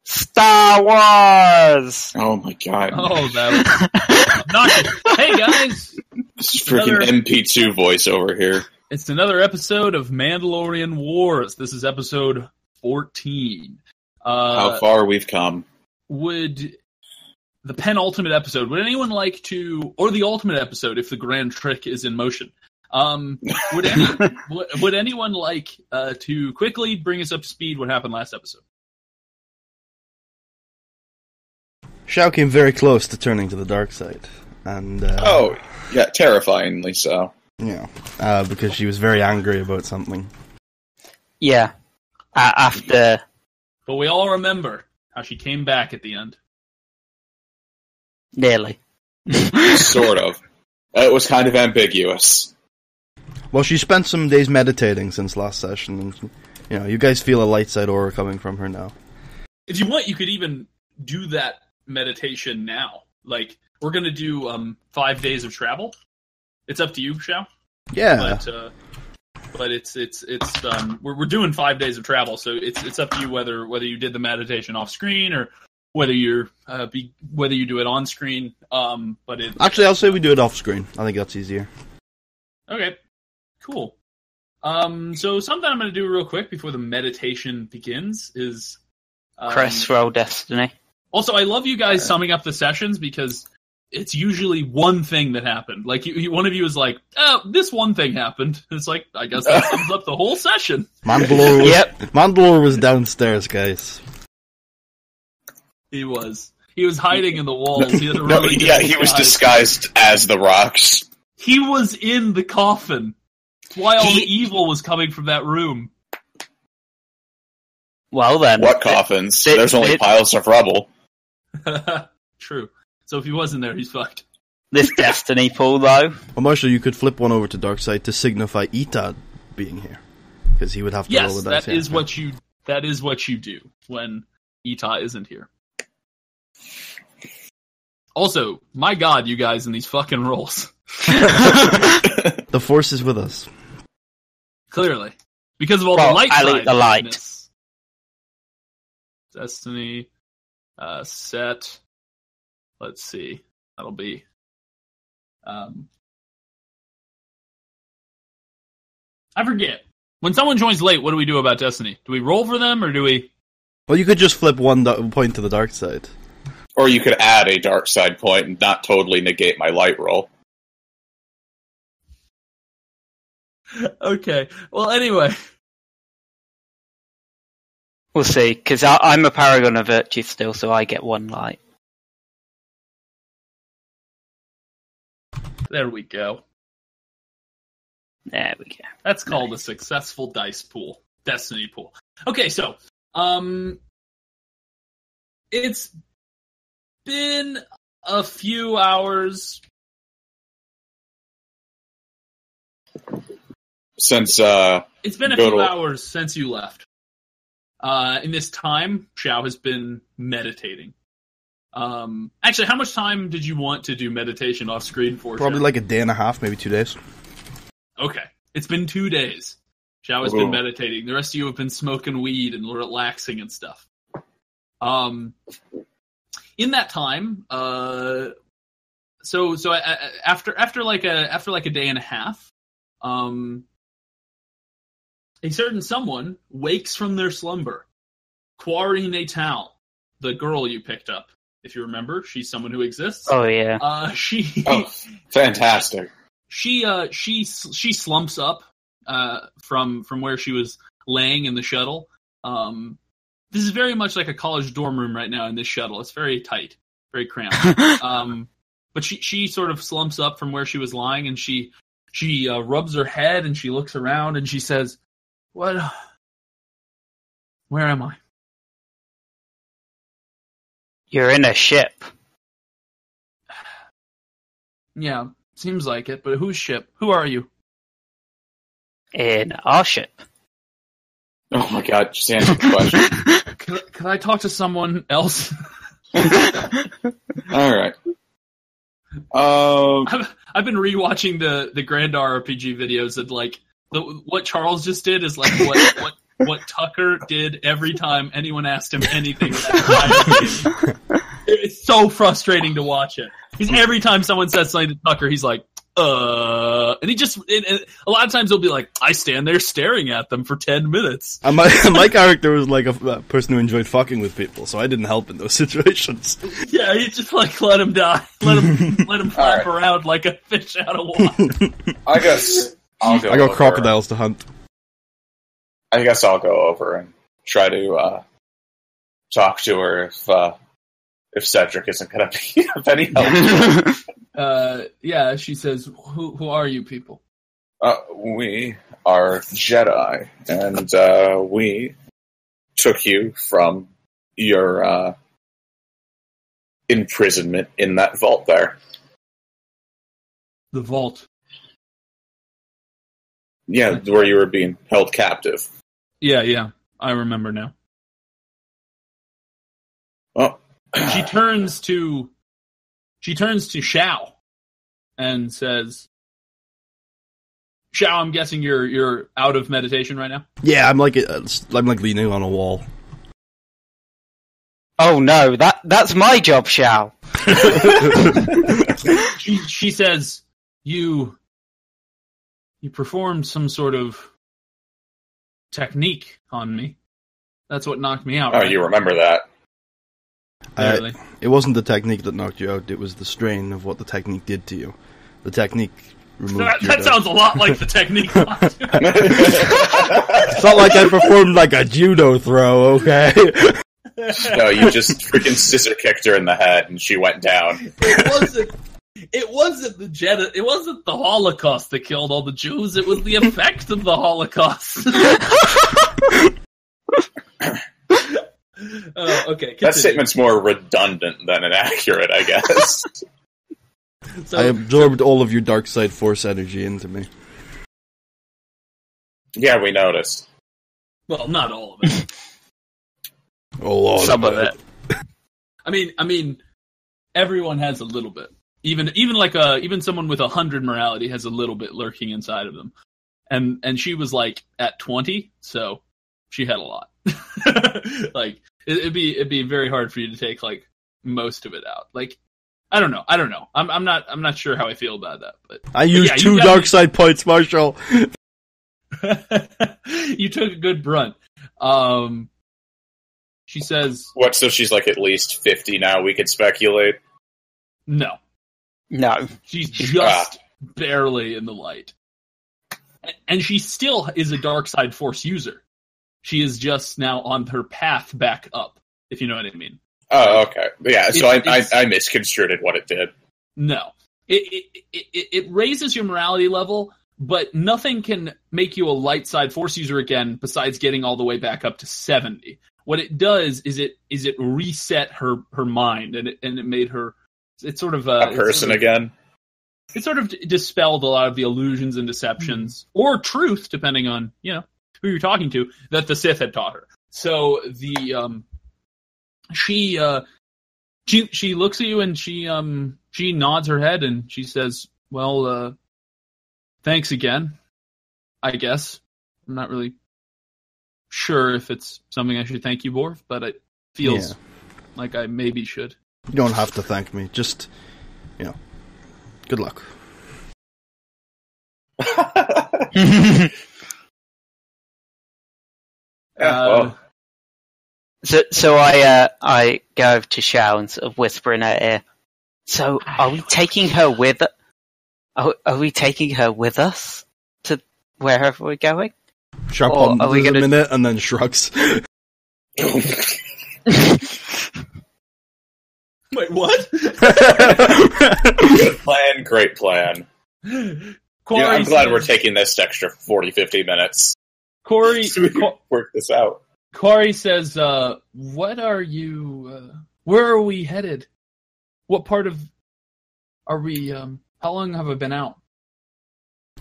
Star Wars! Oh my god. Oh, that was... Not... Hey, guys! This is freaking MP2 voice over here. It's another episode of Mandalorian Wars. This is episode 14. How far we've come. Would the penultimate episode, would anyone like to, or the ultimate episode if the grand trick is in motion, would anyone like to quickly bring us up to speed what happened last episode? Shao came very close to turning to the dark side. And oh, yeah, terrifyingly so. Yeah, because she was very angry about something. Yeah, after... But we all remember how she came back at the end. Nearly. Sort of. It was kind of ambiguous. Well, she spent some days meditating since last session, and you know, you guys feel a light side aura coming from her now. If you want, you could even do that meditation now. Like, we're going to do 5 days of travel. It's up to you, Shao. Yeah. But it's we're doing 5 days of travel, so it's up to you whether you did the meditation off screen or whether you do it on screen. Actually, I'll say we do it off screen. I think that's easier. Okay, cool. So something I'm going to do real quick before the meditation begins is Crest roll destiny. Also, I love you guys summing up the sessions because it's usually one thing that happened. Like, one of you is like, oh, this one thing happened. It's like, I guess that sums up the whole session. Mandalore was downstairs, guys. He was hiding in the walls. He had a really he was disguised as the rocks. He was in the coffin. That's why all the evil was coming from that room. Well then. What coffins? There's only piles of rubble. True. So if he wasn't there, he's fucked. This destiny pool, though. Well, Marshall, you could flip one over to Darkseid to signify Ita being here, because he would have to roll the dice. Yes, that is what you do when Ita isn't here. Also, my God, you guys in these fucking rolls. The Force is with us. Clearly, because of all the light. The light. Destiny, set. Let's see. That'll be... I forget. When someone joins late, what do we do about Destiny? Do we roll for them, or do we... Well, you could just flip one point to the dark side. Or you could add a dark side point and not totally negate my light roll. Okay. Well, anyway. We'll see, because I'm a Paragon of Virtue still, so I get one light. There we go. There we go. That's called a successful dice pool. Destiny pool. Okay, so, it's been a few hours since, it's been a few hours since you left. In this time, Shao has been meditating. Actually, how much time did you want to do meditation off screen for? Probably Shao? like a day and a half, maybe 2 days. Okay. It's been 2 days. Shao has been meditating. The rest of you have been smoking weed and relaxing and stuff. In that time, after like a day and a half, a certain someone wakes from their slumber. Quarry Natal, the girl you picked up. If you remember, she's someone who exists. Oh yeah. Fantastic. She slumps up from where she was laying in the shuttle. This is very much like a college dorm room right now in this shuttle. It's very tight, very cramped. But she sort of slumps up from where she was lying, and she rubs her head and she looks around and she says, "What? Where am I?" You're in a ship. Yeah, seems like it, but whose ship? Who are you? In our ship. Oh my god, just answer the question. Can I talk to someone else? Alright. I've been rewatching the Grandar RPG videos, and like what Charles just did is like what Tucker did every time anyone asked him anything. That it's so frustrating to watch it. Because every time someone says something to Tucker, he's like, and he just, and a lot of times he'll be like, I stand there staring at them for 10 minutes. My character was like a person who enjoyed fucking with people, so I didn't help in those situations. Yeah, you just like let him die. Let him flap around like a fish out of water. I guess I got crocodiles to hunt. I guess I'll go over and try to talk to her if Cedric isn't going to be of any help. Yeah, she says, who are you people? We are Jedi, and we took you from your imprisonment in that vault there. The vault? Yeah, where you were being held captive. Yeah, I remember now. Well, She turns to Shao and says, Shao, I'm guessing you're out of meditation right now? Yeah, I'm like leaning on a wall. Oh no, that's my job, Shao. She says, you performed some sort of technique on me. That's what knocked me out. Oh, right? you remember that. It wasn't the technique that knocked you out, it was the strain of what the technique did to you. The technique removed that sounds a lot like the technique. It's not like I performed like a judo throw, okay? No, you just freaking scissor kicked her in the head and she went down. It wasn't the Jedi. It wasn't the Holocaust that killed all the Jews. It was the effect of the Holocaust. Okay. Continue. That statement's more redundant than inaccurate, I guess. So, I absorbed all of your dark side force energy into me. Yeah, we noticed. well, not all of it. Some of it. I mean, everyone has a little bit. Even someone with 100 morality has a little bit lurking inside of them. And she was like at 20, so she had a lot. Like it'd be very hard for you to take like most of it out. Like I don't know. I'm not sure how I feel about that. But I used 2 dark side points, Marshall. You took a good brunt. She says, What, so she's like at least 50 now, we could speculate? no. She's just barely in the light. And she still is a dark side force user. She is just now on her path back up, if you know what I mean. Oh, okay. Yeah, so I misconstrued what it did. No. It raises your morality level, but nothing can make you a light side force user again besides getting all the way back up to 70. What it does is it reset her mind, and it made her it's sort of A person again? It sort of dispelled a lot of the illusions and deceptions, or truth, depending on who you're talking to, that the Sith had taught her. So she looks at you and she nods her head and she says, "Well, thanks again. I guess I'm not really sure if it's something I should thank you for, but it feels like I maybe should." You don't have to thank me. Just, good luck. So I go over to Shao and sort of whisper in her ear. So are we taking her with? Are we taking her with us to wherever we're going? Sharp Or on are we a gonna- minute and then shrugs. Wait, what? Good plan, great plan. Corey I'm glad says, we're taking this extra 40, 50 minutes Corey. to work this out. Corey says, "What are you? Where are we headed? What part of are we? How long have I been out?"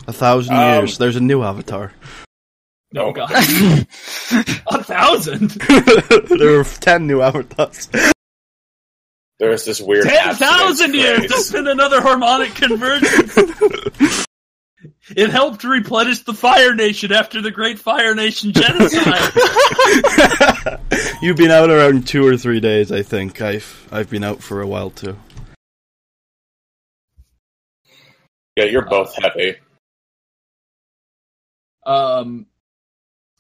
1,000 years. There's a new avatar. Oh God, 1,000. There are 10 new avatars. There's this weird 10,000 abstinence years. craze. There's been another harmonic convergence. It helped replenish the Fire Nation after the Great Fire Nation genocide. You've been out around 2 or 3 days, I think. I've been out for a while too. Yeah, you're both heavy.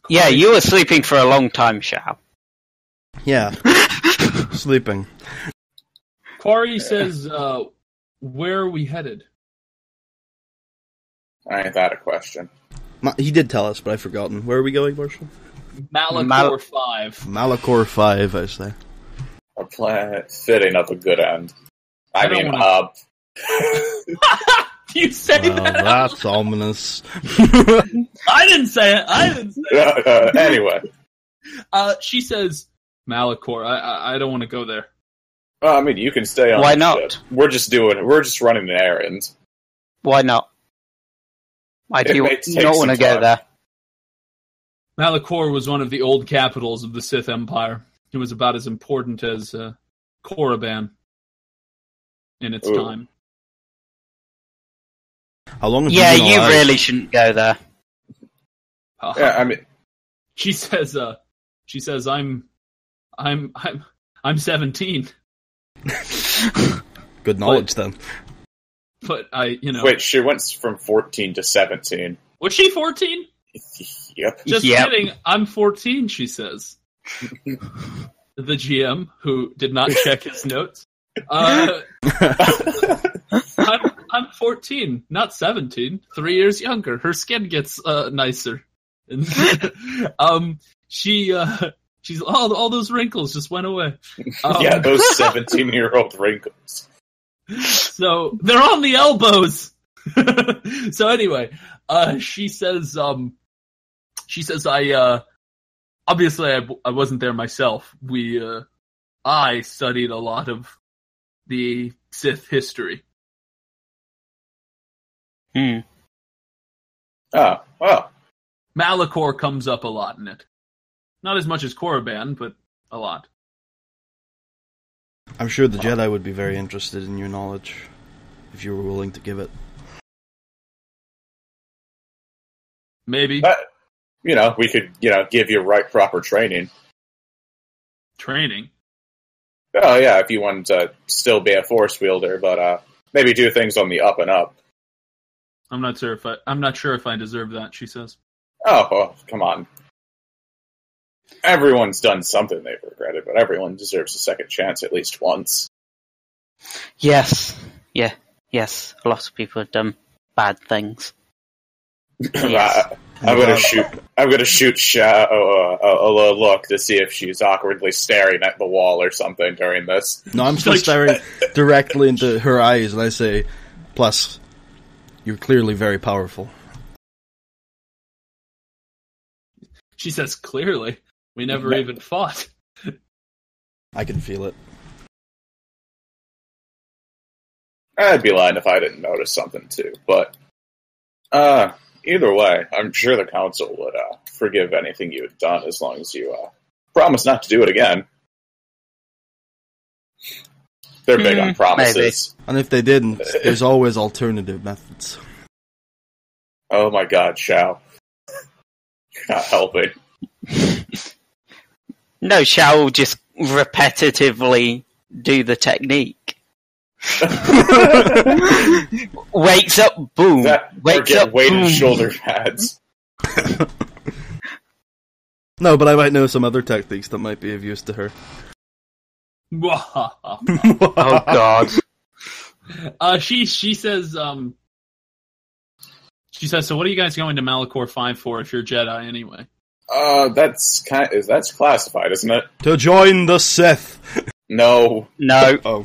Yeah, you were sleeping for a long time, Shao. Yeah. Sleeping. Quarry says, where are we headed? Ain't that a question? He did tell us, but I've forgotten. Where are we going, Marshall? Malachor 5. Malachor 5, I say. A planet fitting of a good end. I mean, You say that? That's ominous. I didn't say it. Anyway. She says, Malachor, I don't want to go there. I mean, you can stay on. Why the not? ship. We're just running an errand. Why not? Why do you not want to go there? Malachor was one of the old capitals of the Sith Empire. It was about as important as Korriban in its time. How long have you really shouldn't go there. Yeah, I mean, she says, I'm 17. Good knowledge, then. But Wait, she went from 14 to 17. Was she 14? Yep. Just kidding. I'm 14, she says. The GM, who did not check his notes. I'm 14, not 17. 3 years younger. Her skin gets nicer. She's all those wrinkles just went away. Yeah, those 17-year-old wrinkles. So they're on the elbows. So anyway, she says I obviously I wasn't there myself. I studied a lot of the Sith history. Oh, well. Malachor comes up a lot in it. Not as much as Korriban, but a lot. I'm sure the Jedi would be very interested in your knowledge, if you were willing to give it. Maybe. We could, give you proper training. Training? Oh, yeah, if you wanted to still be a Force wielder, but maybe do things on the up and up. I'm not sure if I deserve that, she says. Oh, well, come on. Everyone's done something they've regretted, but everyone deserves a second chance at least once. Yes. Yeah. Yes. A lot of people have done bad things. Yes. I'm gonna shoot Shao a look to see if she's awkwardly staring at the wall or something during this. No, I'm still staring directly into her eyes, and I say, plus, you're clearly very powerful. She says, clearly. We never even fought. I can feel it. I'd be lying if I didn't notice something too, but either way, I'm sure the council would forgive anything you had done as long as you promise not to do it again. They're big on promises. Maybe. And if they didn't, there's always alternative methods. Oh my god, Shao. You're not helping. No, Shao will just repetitively do the technique. Wakes up, boom. Wakes up, weighted boom. Shoulder pads. No, but I might know some other techniques that might be of use to her. Oh god. She says, so what are you guys going to Malachor 5 for if you're Jedi anyway? That's classified, isn't it? To join the Sith. No. Oh.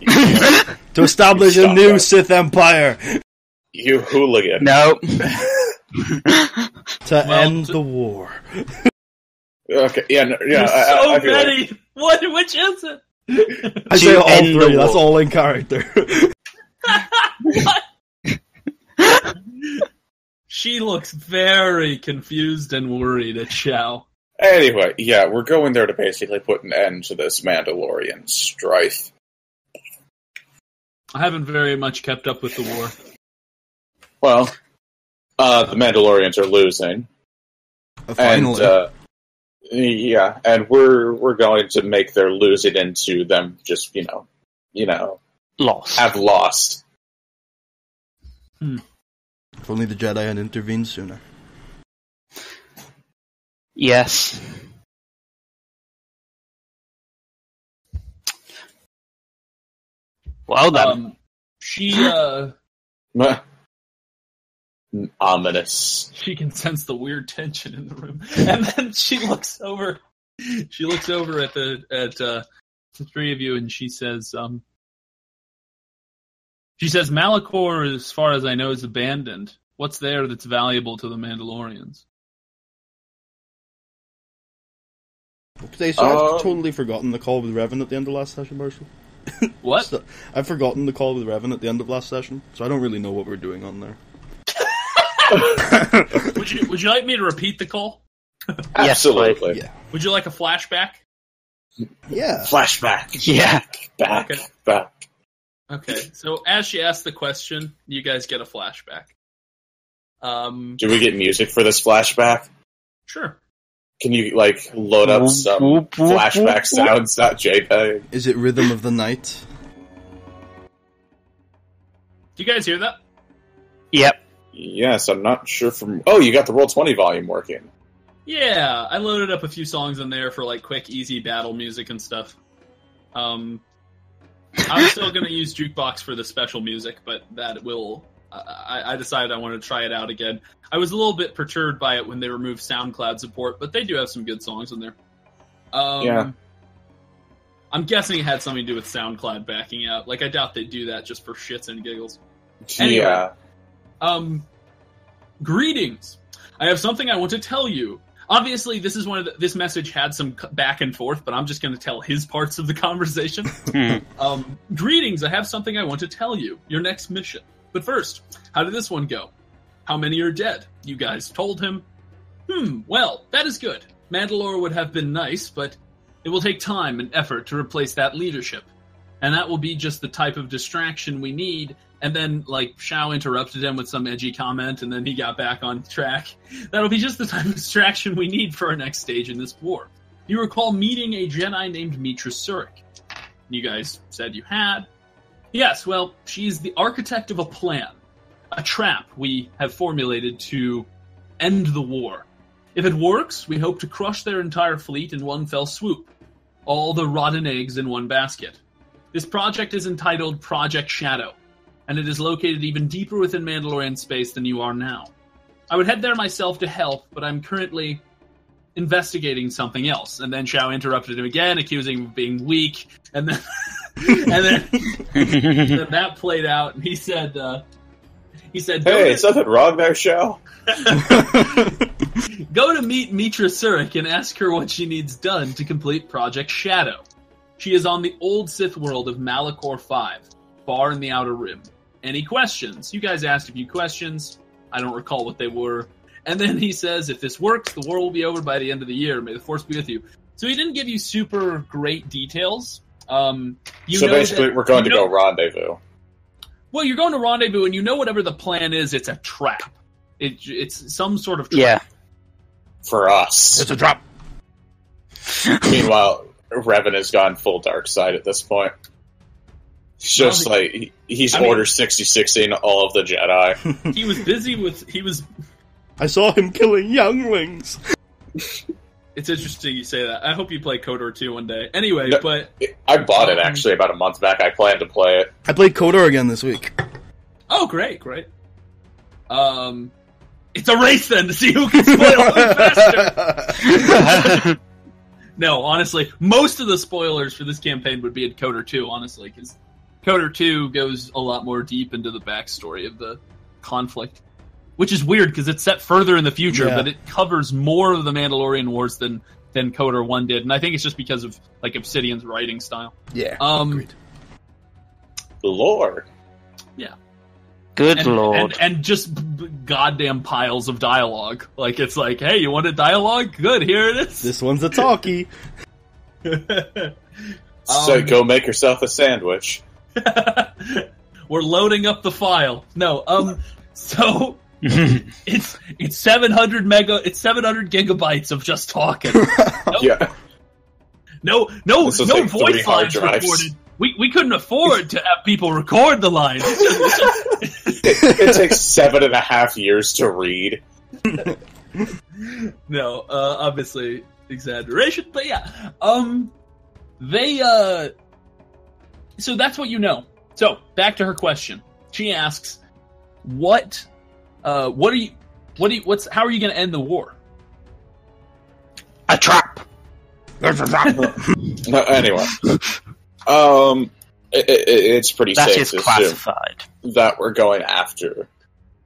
To establish a new Sith Empire. You hooligan. No. To end the war. Okay, yeah. So many. Which is it? I say all three. That's all in character. What? She looks very confused and worried at Shao. Anyway, yeah, we're going there to basically put an end to this Mandalorian strife. I haven't very much kept up with the war. Well, the Mandalorians are losing. Finally. And, yeah, and we're going to make their losing into them just, Lost. have lost. If only the Jedi had intervened sooner. Yes. Well then. Ominous. She can sense the weird tension in the room, and then she looks over. She looks over at the three of you, and she says, "Malachor, as far as I know, is abandoned. What's there that's valuable to the Mandalorians?" Okay, so I've totally forgotten the call with Revan at the end of last session, Marshall. What? So, I've forgotten the call with Revan at the end of last session, so I don't really know what we're doing on there. Would you like me to repeat the call? Absolutely. Yeah. Would you like a flashback? Yeah. Flashback. Yeah. Back. Okay. Back. Okay, so as she asked the question, you guys get a flashback. Do we get music for this flashback? Sure. Can you, load up some flashback sounds, not JPEG? Is it Rhythm of the Night? Do you guys hear that? Yep. Yes, I'm not sure from... Oh, you got the Roll20 volume working. Yeah, I loaded up a few songs in there for quick, easy battle music and stuff. I'm still going to use Jukebox for the special music, but that will... I decided I wanted to try it out again. I was a little bit perturbed by it when they removed SoundCloud support, but they do have some good songs in there. Yeah. I'm guessing it had something to do with SoundCloud backing out. I doubt they'd do that just for shits and giggles. Anyway, Yeah. Greetings. I have something I want to tell you. Obviously, this is this message had some back and forth, but I'm just going to tell his parts of the conversation. Greetings. I have something I want to tell you. Your next mission. But first, how did this one go? How many are dead? You guys told him. Well, that is good. Mandalore would have been nice, but it will take time and effort to replace that leadership. And that will be just the type of distraction we need. And then, Shao interrupted him with some edgy comment, and then he got back on track. That'll be just the type of distraction we need for our next stage in this war. You recall meeting a Jedi named Meetra Surik. You guys said you had. Yes, well, she's the architect of a plan. A trap we have formulated to end the war. If it works, we hope to crush their entire fleet in one fell swoop. All the rotten eggs in one basket. This project is entitled Project Shadow, and it is located even deeper within Mandalorian space than you are now. I would head there myself to help, but I'm currently investigating something else. And then Shao interrupted him again, accusing him of being weak, and then then that played out, and he said, Hey, is something wrong there, Shao? Go to meet Meetra Surik and ask her what she needs done to complete Project Shadow. She is on the old Sith world of Malachor V, far in the Outer Rim. Any questions? You guys asked a few questions. I don't recall what they were. And then he says, if this works, the war will be over by the end of the year. May the Force be with you. So he didn't give you super great details. So basically, we're going to go rendezvous. Well, you're going to rendezvous, and you know whatever the plan is, it's a trap. It's some sort of trap. Yeah. For us. It's a drop. Meanwhile, Revan has gone full dark side at this point. It's just he's Order 66ing all of the Jedi. He was busy with... I saw him killing younglings. It's interesting you say that. I hope you play KOTOR 2 one day. Anyway, No, but... I bought it, actually, about a month back. I plan to play it. I played KOTOR again this week. Oh, great. It's a race, then, to see who can spoil it faster! No, honestly, most of the spoilers for this campaign would be in KOTOR 2, honestly, because KOTOR 2 goes a lot more deep into the backstory of the conflict. Which is weird, because it's set further in the future, but it covers more of the Mandalorian Wars than KOTOR 1 did, and I think it's just because of Obsidian's writing style. Yeah, agreed. Lord. Yeah. Good lord. And just goddamn piles of dialogue. It's hey, you wanted dialogue? Good, here it is. This one's a talkie. So go make yourself a sandwich. We're loading up the file. No, so... It's 700 gigabytes of just talking. Yeah. No This is like 3 voice hard lines drives. recorded. We couldn't afford to have people record the lines. It takes 7.5 years to read. No, obviously exaggeration, but yeah. So that's what you know. So back to her question. She asks, how are you going to end the war? A trap. Anyway, it's pretty That safe is to classified. assume that we're going after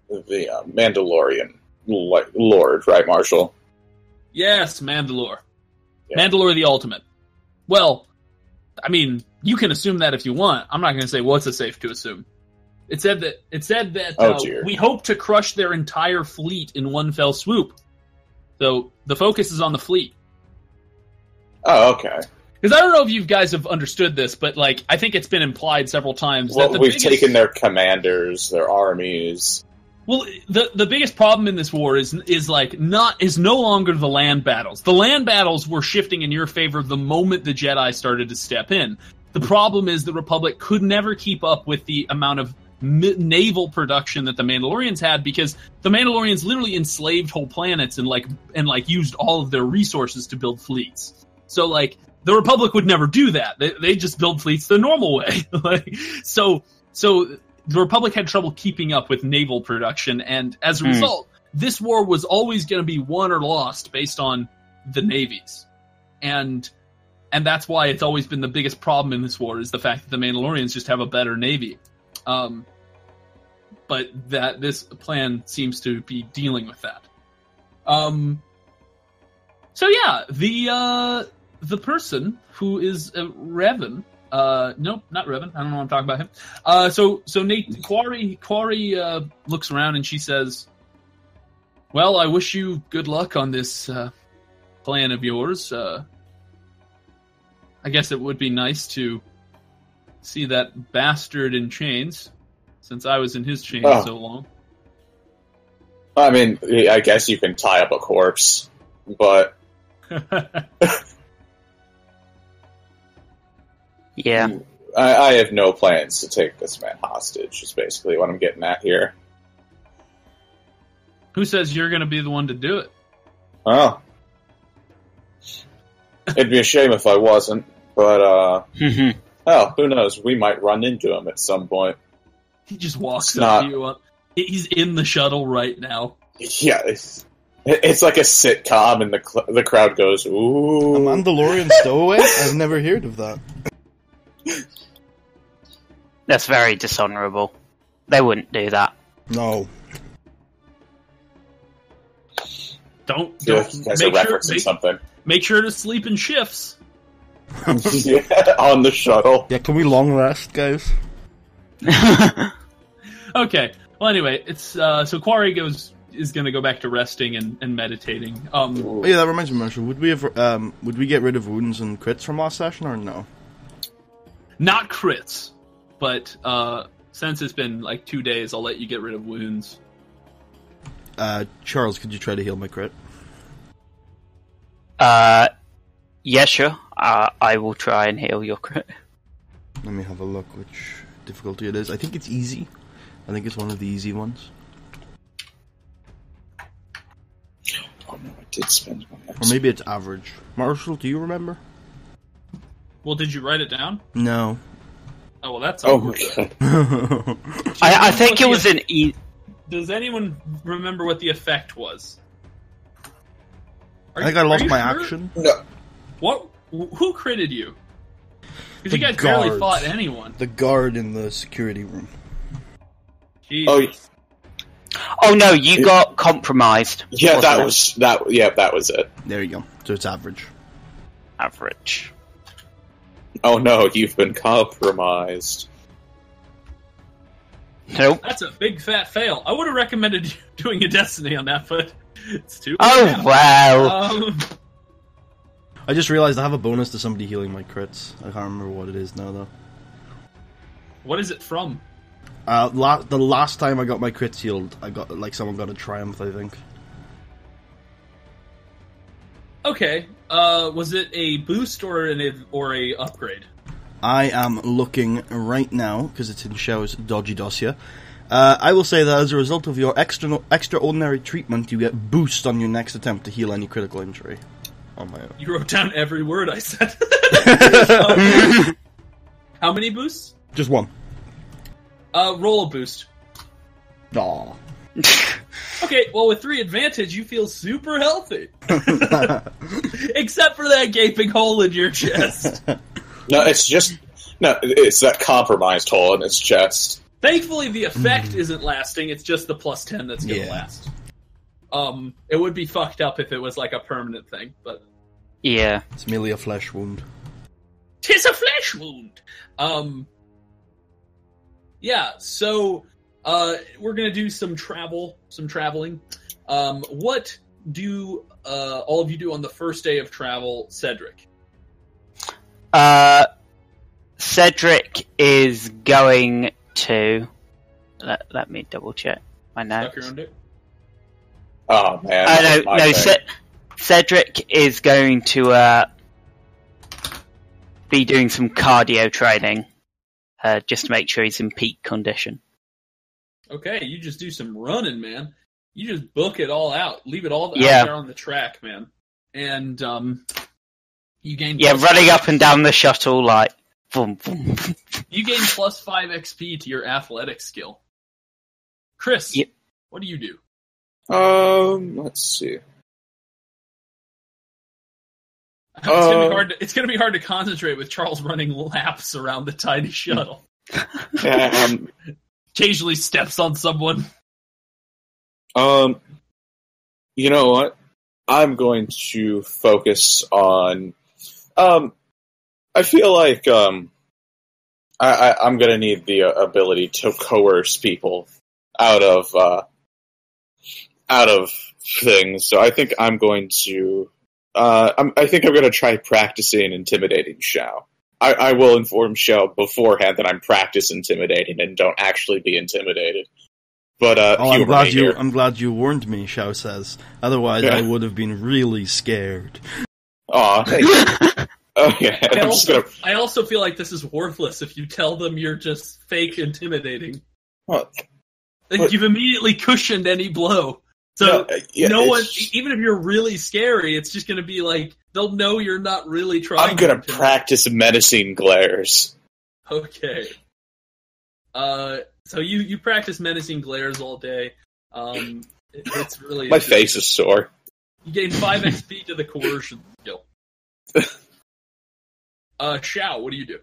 the Mandalorian Lord, right, Marshall? Yes, Mandalore. Yeah. Mandalore the Ultimate. Well, I mean, you can assume that if you want. I'm not going to say what's it safe to assume. It said that we hope to crush their entire fleet in one fell swoop. So the focus is on the fleet. Oh, okay. Because I don't know if you guys have understood this, but like I think it's been implied several times that we've taken their commanders, their armies. Well, the biggest problem in this war is no longer the land battles. The land battles were shifting in your favor the moment the Jedi started to step in. The problem is the Republic could never keep up with the amount of naval production that the Mandalorians had, because the Mandalorians literally enslaved whole planets and used all of their resources to build fleets. So like the Republic would never do that. They just build fleets the normal way. So the Republic had trouble keeping up with naval production, and as a result, this war was always going to be won or lost based on the navies. And that's why it's always been the biggest problem in this war, is the fact that the Mandalorians just have a better navy. But that this plan seems to be dealing with that. So yeah, the person who is Revan, nope, not Revan. I don't know what I'm talking about him. So Nate Quarry looks around and she says, "Well, I wish you good luck on this plan of yours. I guess it would be nice to see that bastard in chains, since I was in his chains so long." I mean, I guess you can tie up a corpse, but Yeah. I have no plans to take this man hostage, is basically what I'm getting at here. Who says you're going to be the one to do it? Oh. It'd be a shame if I wasn't, but, who knows? We might run into him at some point. He just walks up to you. He's in the shuttle right now. Yeah, it's like a sitcom, and the crowd goes, "Ooh." A Mandalorian stowaway? I've never heard of that. That's very dishonourable. They wouldn't do that. No. Don't make sure to sleep in shifts. Yeah, on the shuttle. Yeah, can we long rest, guys? Okay. Well, anyway, it's so Quarry is going to go back to resting and meditating. Oh, yeah, that reminds me, Marshall. Would we get rid of wounds and crits from last session, or no? Not crits, but since it's been like 2 days, I'll let you get rid of wounds. Charles, could you try to heal my crit? Yeah, sure. I will try and heal your crit. Let me have a look which difficulty it is. I think it's easy. I think it's one of the easy ones. Oh no, I did spend my Or maybe it's average. Marshall, do you remember? Well, did you write it down? No. Oh, well, that's okay. I think it was an E. Does anyone remember what the effect was? I think I lost my action. No. What? Who critted you? Because you guys guards. barely fought anyone. The guard in the security room. Jesus. Oh no, you got compromised. Yeah, that wasn't was that. Yeah, that was it. There you go. So it's average. average. Oh no, you've been compromised. Nope. That's a big fat fail. I would have recommended you doing a Destiny on that, but it's too Oh late. wow. I just realized I have a bonus to somebody healing my crits. I can't remember what it is now, though. What is it from? The last time I got my crit shield, I got someone got a triumph, I think. Okay. Was it a boost or a upgrade? I am looking right now because it's in Xiao's dodgy dossier. I will say that as a result of your extraordinary treatment, you get boost on your next attempt to heal any critical injury. On my own. You wrote down every word I said. How many boosts? Just one. Roll a boost. Aw. Okay, well, with 3 advantage, you feel super healthy. Except for that gaping hole in your chest. No, it's that compromised hole in his chest. Thankfully, the effect isn't lasting, it's just the plus 10 that's gonna last. It would be fucked up if it was like a permanent thing, but... Yeah. It's merely a flesh wound. 'Tis a flesh wound! Yeah, so... we're gonna do some traveling. What do all of you do on the first day of travel, Cedric? Cedric is going to... Let me double check my notes. Oh, man. Cedric is going to be doing some cardio training, just to make sure he's in peak condition. Okay, you just do some running, man. You just book it all out. Leave it all out there on the track, man. And, you gain... Yeah, running up and down the shuttle, like... Boom, boom. You gain plus 5 XP to your athletic skill. Chris, what do you do? Let's see. It's gonna be hard to concentrate with Charles running laps around the tiny shuttle. Occasionally steps on someone. You know what? I'm going to focus on... I feel like I'm going to need the ability to coerce people out of things. So I think I'm going to... I think I'm going to try practicing intimidating Xiao. I will inform Xiao beforehand that I'm practice intimidating and don't actually be intimidated. But I'm glad you warned me, Xiao says. Otherwise, I would have been really scared. Aw, thank you. Okay, I also feel like this is worthless if you tell them you're just fake intimidating. You've immediately cushioned any blow. So no one, even if you're really scary, it's just going to be like, they'll know you're not really trying. I'm going to practice menacing glares. Okay. So you practice menacing glares all day. It's really... My face is sore. You gain 5 XP to the coercion skill. Xiao, what do you do?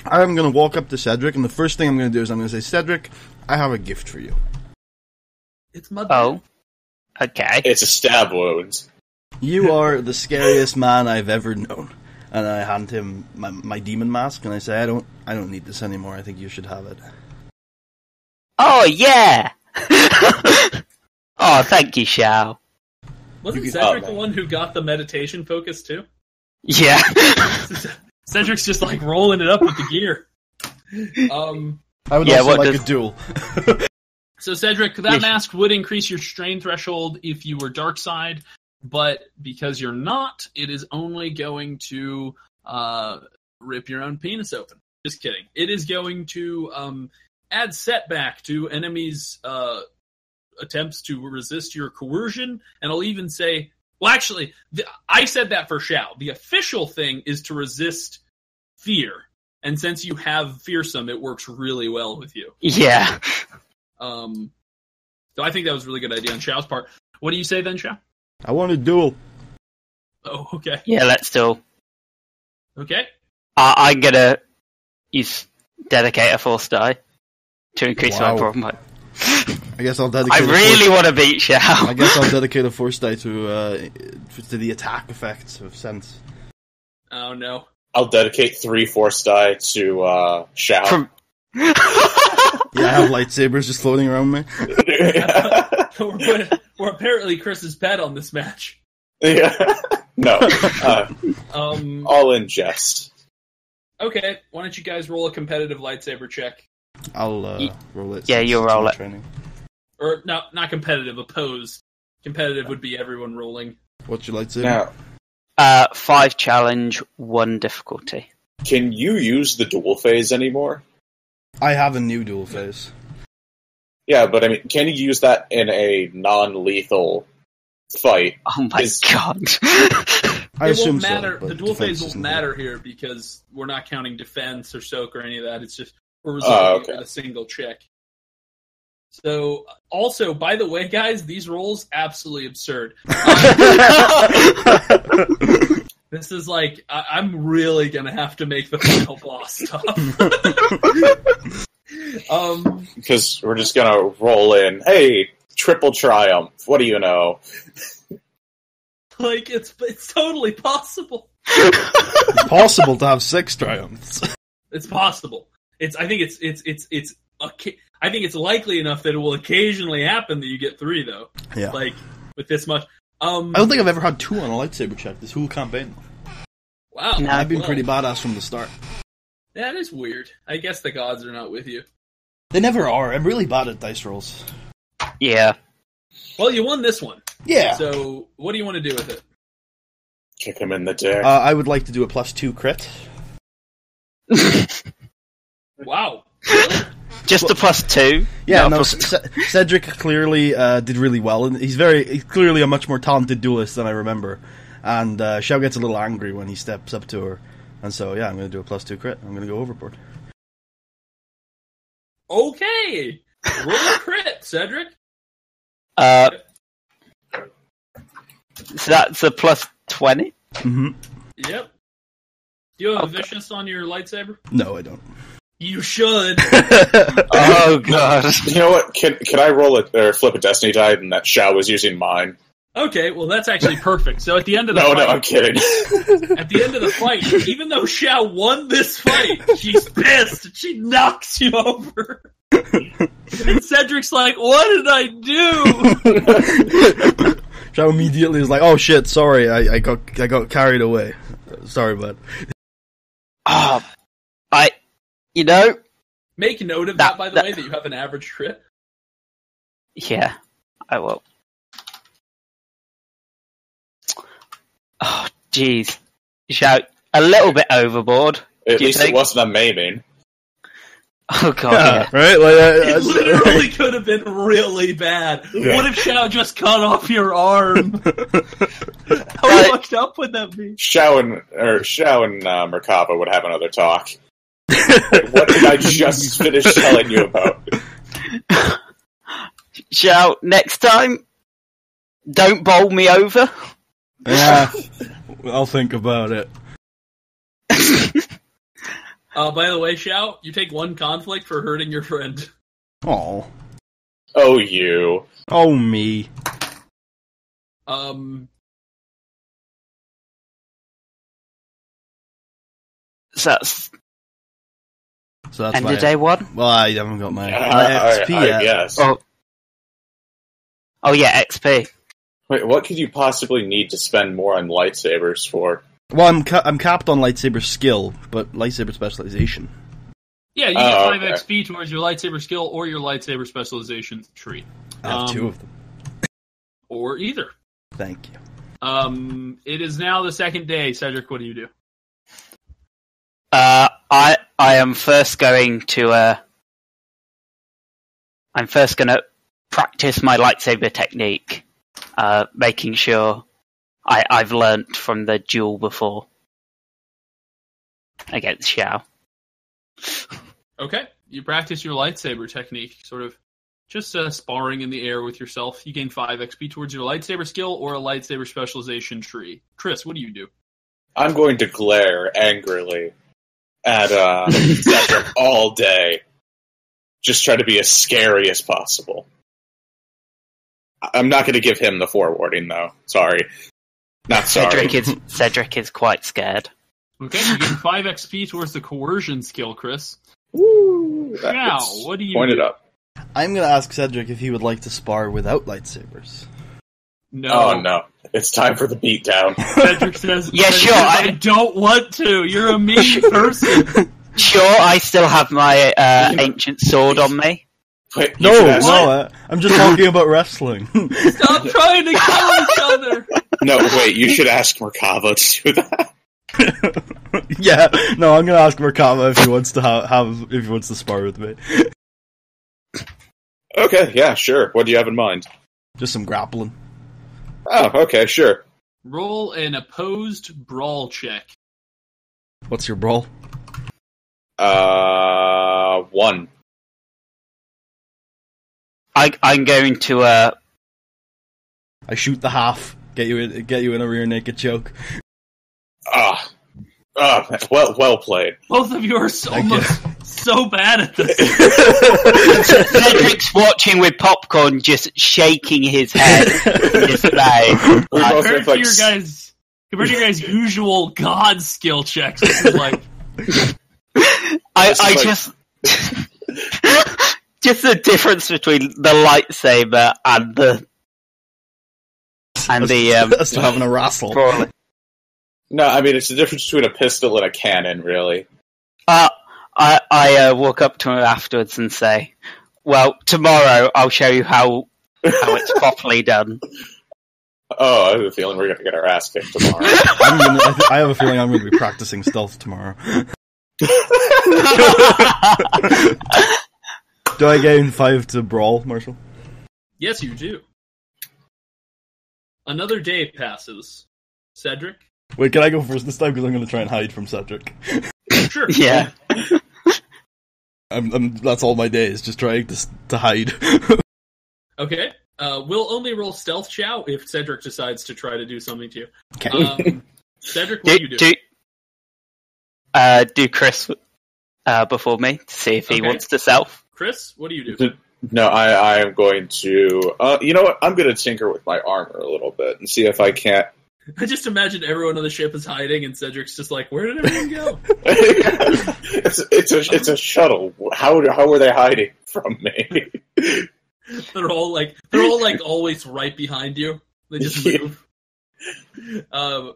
I'm going to walk up to Cedric, and the first thing I'm going to do is I'm going to say, Cedric, I have a gift for you. It's my Oh. Okay. It's a stab wound. You are the scariest man I've ever known. And I hand him my demon mask, and I say, I don't need this anymore. I think you should have it. Oh, yeah! Oh, thank you, Xiao. Wasn't Cedric the one who got the meditation focus, too? Yeah. Cedric's just, like, rolling it up with the gear. I would also like a duel. So, Cedric, that mask would increase your strain threshold if you were dark side, but because you're not, it is only going to rip your own penis open. Just kidding. It is going to add setback to enemies' attempts to resist your coercion, and I'll even say... Well, actually, I said that for Xiao. The official thing is to resist fear, and since you have fearsome, it works really well with you. Yeah. So I think that was a really good idea on Xiao's part. What do you say then, Xiao? I want a duel. Oh, okay. Yeah, let's duel. Okay. I'm gonna dedicate a force die to increase my problem. I guess I'll dedicate. I really want to beat Xiao. I guess I'll dedicate a force die to the attack effects of sense. Oh no! I'll dedicate 3 force die to Xiao. Yeah, I have lightsabers just floating around me. We're apparently Chris's pet on this match. Yeah. No. All in jest. Okay, why don't you guys roll a competitive lightsaber check? I'll roll it. Yeah, you roll it. Training. Or not competitive, opposed. Competitive would be everyone rolling. What's your lightsaber? Now, 5 challenge, 1 difficulty. can you use the dual phase anymore? I have a new dual phase. Yeah, but I mean, can you use that in a non-lethal fight? Oh my god. I It assume won't matter. so. The dual phase won't matter here because we're not counting defense or soak or any of that. It's just we're resolving it with a single check. So, also, by the way, guys, these rolls absolutely absurd. This is like I'm really gonna have to make the final boss tough. Because we're just gonna roll in. Hey, triple triumph. What do you know? Like it's totally possible. It's possible to have 6 triumphs. It's possible. I think it's likely enough that it will occasionally happen that you get 3 though. Yeah. Like with this much. I don't think I've ever had 2 on a lightsaber check this whole campaign. Wow. No, I've been pretty badass from the start. That is weird. I guess the gods are not with you. They never are. I'm really bad at dice rolls. Yeah. Well, you won this one. Yeah. So, what do you want to do with it? Kick him in the dick. I would like to do a +2 crit. Wow. Just a +2? Yeah, No, no, plus- Cedric clearly did really well, and he's clearly a much more talented duelist than I remember. And Xiao gets a little angry when he steps up to her. And so, yeah, I'm going to do a +2 crit. I'm going to go overboard. Okay. Roll a crit, Cedric. So that's a +20? Mm-hmm. Yep. Do you have a vicious on your lightsaber? No, I don't. You should. Oh god. You know what? Can I roll it or flip a destiny die and that Xiao was using mine? Okay, well that's actually perfect. So at the end of the No, fight, I'm kidding. at the end of the fight, even though Xiao won this fight, she's pissed. She knocks you over. And Cedric's like, "What did I do?" Xiao immediately is like, "Oh shit, sorry, I got carried away. Sorry, bud." Make note of that, by the way, that you have an average crit. Yeah, I will. Oh, jeez. Shout a little bit overboard. At do you least think? it wasn't a maiming. Oh god, yeah. Right? Like, It literally could have been really bad. Yeah. What if Xiao just cut off your arm? How fucked up would that be? Xiao and Merkaba would have another talk. What did I just finish telling you about? Shout next time. Don't bowl me over. yeah, I'll think about it. By the way, Xiao, you take 1 conflict for hurting your friend. Oh, Oh, you. oh me. So that's So that's end my of day 1. Well, I haven't got my XP I yet. guess. Oh yeah, XP. Wait, what could you possibly need to spend more on lightsabers for? Well, I'm capped on lightsaber skill, but lightsaber specialization. Yeah, you get 5 okay. XP towards your lightsaber skill or your lightsaber specialization tree. I have 2 of them. Or either. Thank you. It is now the second day. Cedric, what do you do? I am first going to. I'm first going to practice my lightsaber technique, making sure I've learnt from the duel before against Xiao. Okay, you practice your lightsaber technique, sort of just sparring in the air with yourself. You gain 5 XP towards your lightsaber skill or a lightsaber specialization tree. Chris, what do you do? I'm going to glare angrily at Cedric all day. Just try to be as scary as possible. I'm not going to give him the forewarning, though. Sorry. Not sorry. Cedric is quite scared. Okay, you gain 5 XP towards the coercion skill, Chris. Woo! Now, It's what do you pointed do? up. I'm going to ask Cedric if he would like to spar without lightsabers. No. Oh, no. It's time for the beatdown. Cedric says, Yeah, sure, I don't want to. You're a mean person. Sure, I still have my ancient sword on me. Wait, I'm just talking about wrestling. Stop trying to kill each other! No, wait, you should ask Merkava to do that. Yeah, no, I'm gonna ask Merkava if he wants to if he wants to spar with me. Okay, yeah, sure. What do you have in mind? Just some grappling. Oh, okay, sure. Roll an opposed brawl check. What's your brawl? 1. I'm going to I shoot the half. Get you in a rear naked choke. Well played. Both of you are so bad at this. Cedric's watching with popcorn, just shaking his head in dismay. Compared to your guys' usual god skill checks, this is like... Just the difference between the lightsaber and the us having a wrestle. Brawling. No, I mean, it's the difference between a pistol and a cannon, really. I walk up to him afterwards and say, well, tomorrow I'll show you how it's properly done. Oh, I have a feeling we're going to get our ass kicked tomorrow. I have a feeling I'm going to be practicing stealth tomorrow. Do I gain 5 to brawl, Marshall? Yes, you do. Another day passes. Cedric? Wait, can I go first this time? Because I'm going to try and hide from Cedric. Sure. Yeah. That's all my day, is just trying to hide. Okay. We'll only roll stealth, Chow, if Cedric decides to try to do something to you. Okay. Cedric, what do you do? Do Chris before me to see if he wants to self. Chris, what do you do? No, I am going to... you know what? I'm going to tinker with my armor a little bit and see if I can't... I just imagine everyone on the ship is hiding and Cedric's just like, where did everyone go? it's a shuttle. How were they hiding from me? They're all always right behind you. They just move.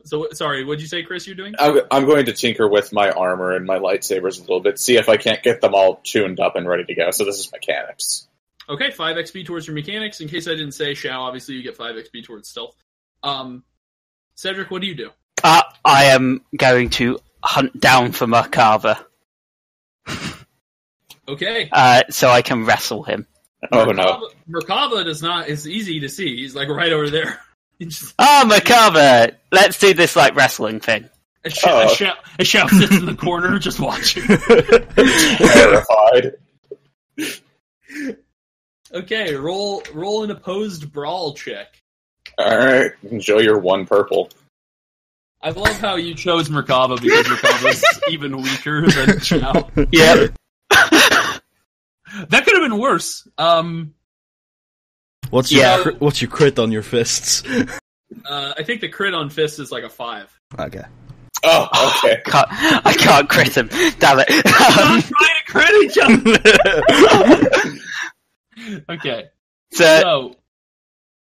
So sorry, what'd you say, Chris, you're doing? I'm going to tinker with my armor and my lightsabers a little bit, see if I can't get them all tuned up and ready to go. So this is mechanics. Okay, 5 XP towards your mechanics. In case I didn't say, Shao, obviously you get 5 XP towards stealth. Cedric, what do you do? I am going to hunt down for Merkava. Okay. So I can wrestle him. Oh no. Merkava is easy to see. He's like right over there. Merkava! Let's do this like wrestling thing. And Shao sits in the corner just watching. Terrified. Okay, roll an opposed brawl check. Alright, enjoy your 1 purple. I love how you chose Merkava because Merkava's even weaker than Shao. Yeah. That could have been worse. What's your crit on your fists? I think the crit on fist is like a 5. Okay. Oh, okay. I can't crit him. Damn it. I'm trying to crit each other. Okay. So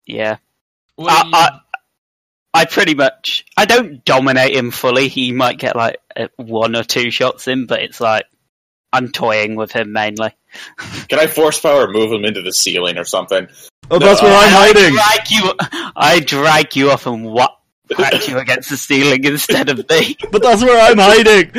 yeah. I pretty much... I don't dominate him fully. He might get like 1 or 2 shots in, but it's like I'm toying with him mainly. Can I force power move him into the ceiling or something? Oh, that's where I'm hiding! I drag you off and whack you against the ceiling instead of me. But that's where I'm hiding!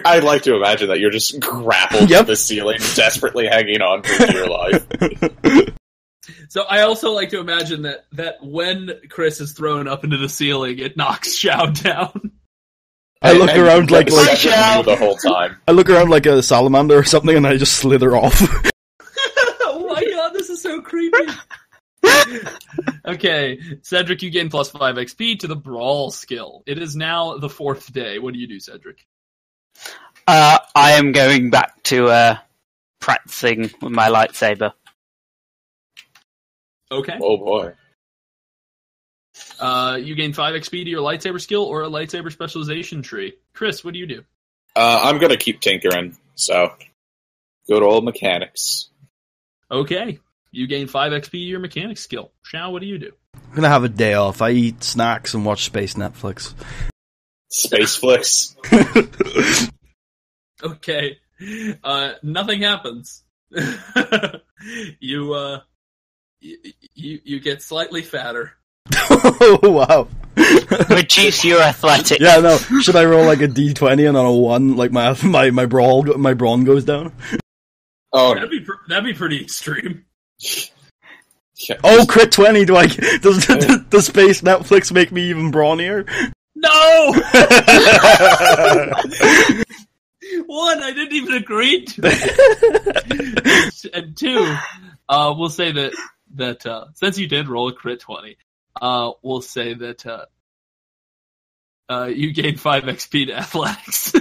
I'd like to imagine that you're just grappled to the ceiling, desperately hanging on for dear life. So I also like to imagine that when Chris is thrown up into the ceiling, it knocks Shao down. I look around like the whole time. I look around like a salamander or something, and I just slither off. Oh my god, this is so creepy. Okay, Cedric, you gain plus 5 XP to the brawl skill. It is now the 4th day. What do you do, Cedric? I am going back to practicing with my lightsaber. Okay. Oh boy. You gain 5 XP to your lightsaber skill or a lightsaber specialization tree. Chris, what do you do? I'm gonna keep tinkering, so good old mechanics. Okay. You gain 5 XP to your mechanics skill. Shao, what do you do? I'm gonna have a day off. I eat snacks and watch space Netflix. Space flicks. Okay. Nothing happens. You get slightly fatter. Oh, wow. Reduce your athletics. Yeah, no. Should I roll like a d20 and on a 1, like my brawn goes down? Oh, That'd be pretty extreme. yeah. Oh, crit 20! Does space Netflix make me even brawnier? No! One, I didn't even agree to it. And two, we'll say that since you did roll a crit 20, we'll say that you gain 5 XP to athletics.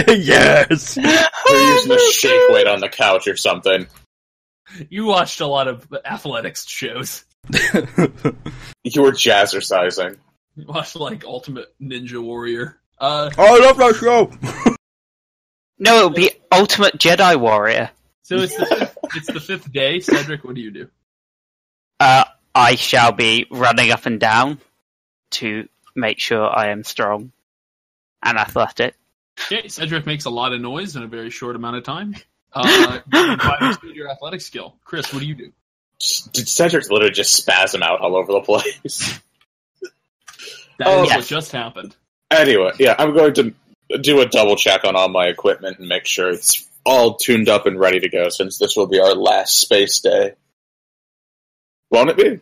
Yes! They're using a shake weight on the couch or something. You watched a lot of athletics shows. You were jazzercising. You watched like Ultimate Ninja Warrior. Oh, I love that show! No, it'll be Ultimate Jedi Warrior. So it's the fifth day. Cedric, what do you do? I shall be running up and down to make sure I am strong and athletic. Okay, Cedric makes a lot of noise in a very short amount of time. You can 5 speed your athletic skill. Chris, what do you do? Did Cedric literally just spasm out all over the place? That is yes. what just happened. Anyway, yeah, I'm going to do a double check on all my equipment and make sure it's all tuned up and ready to go, since this will be our last space day. Won't it be?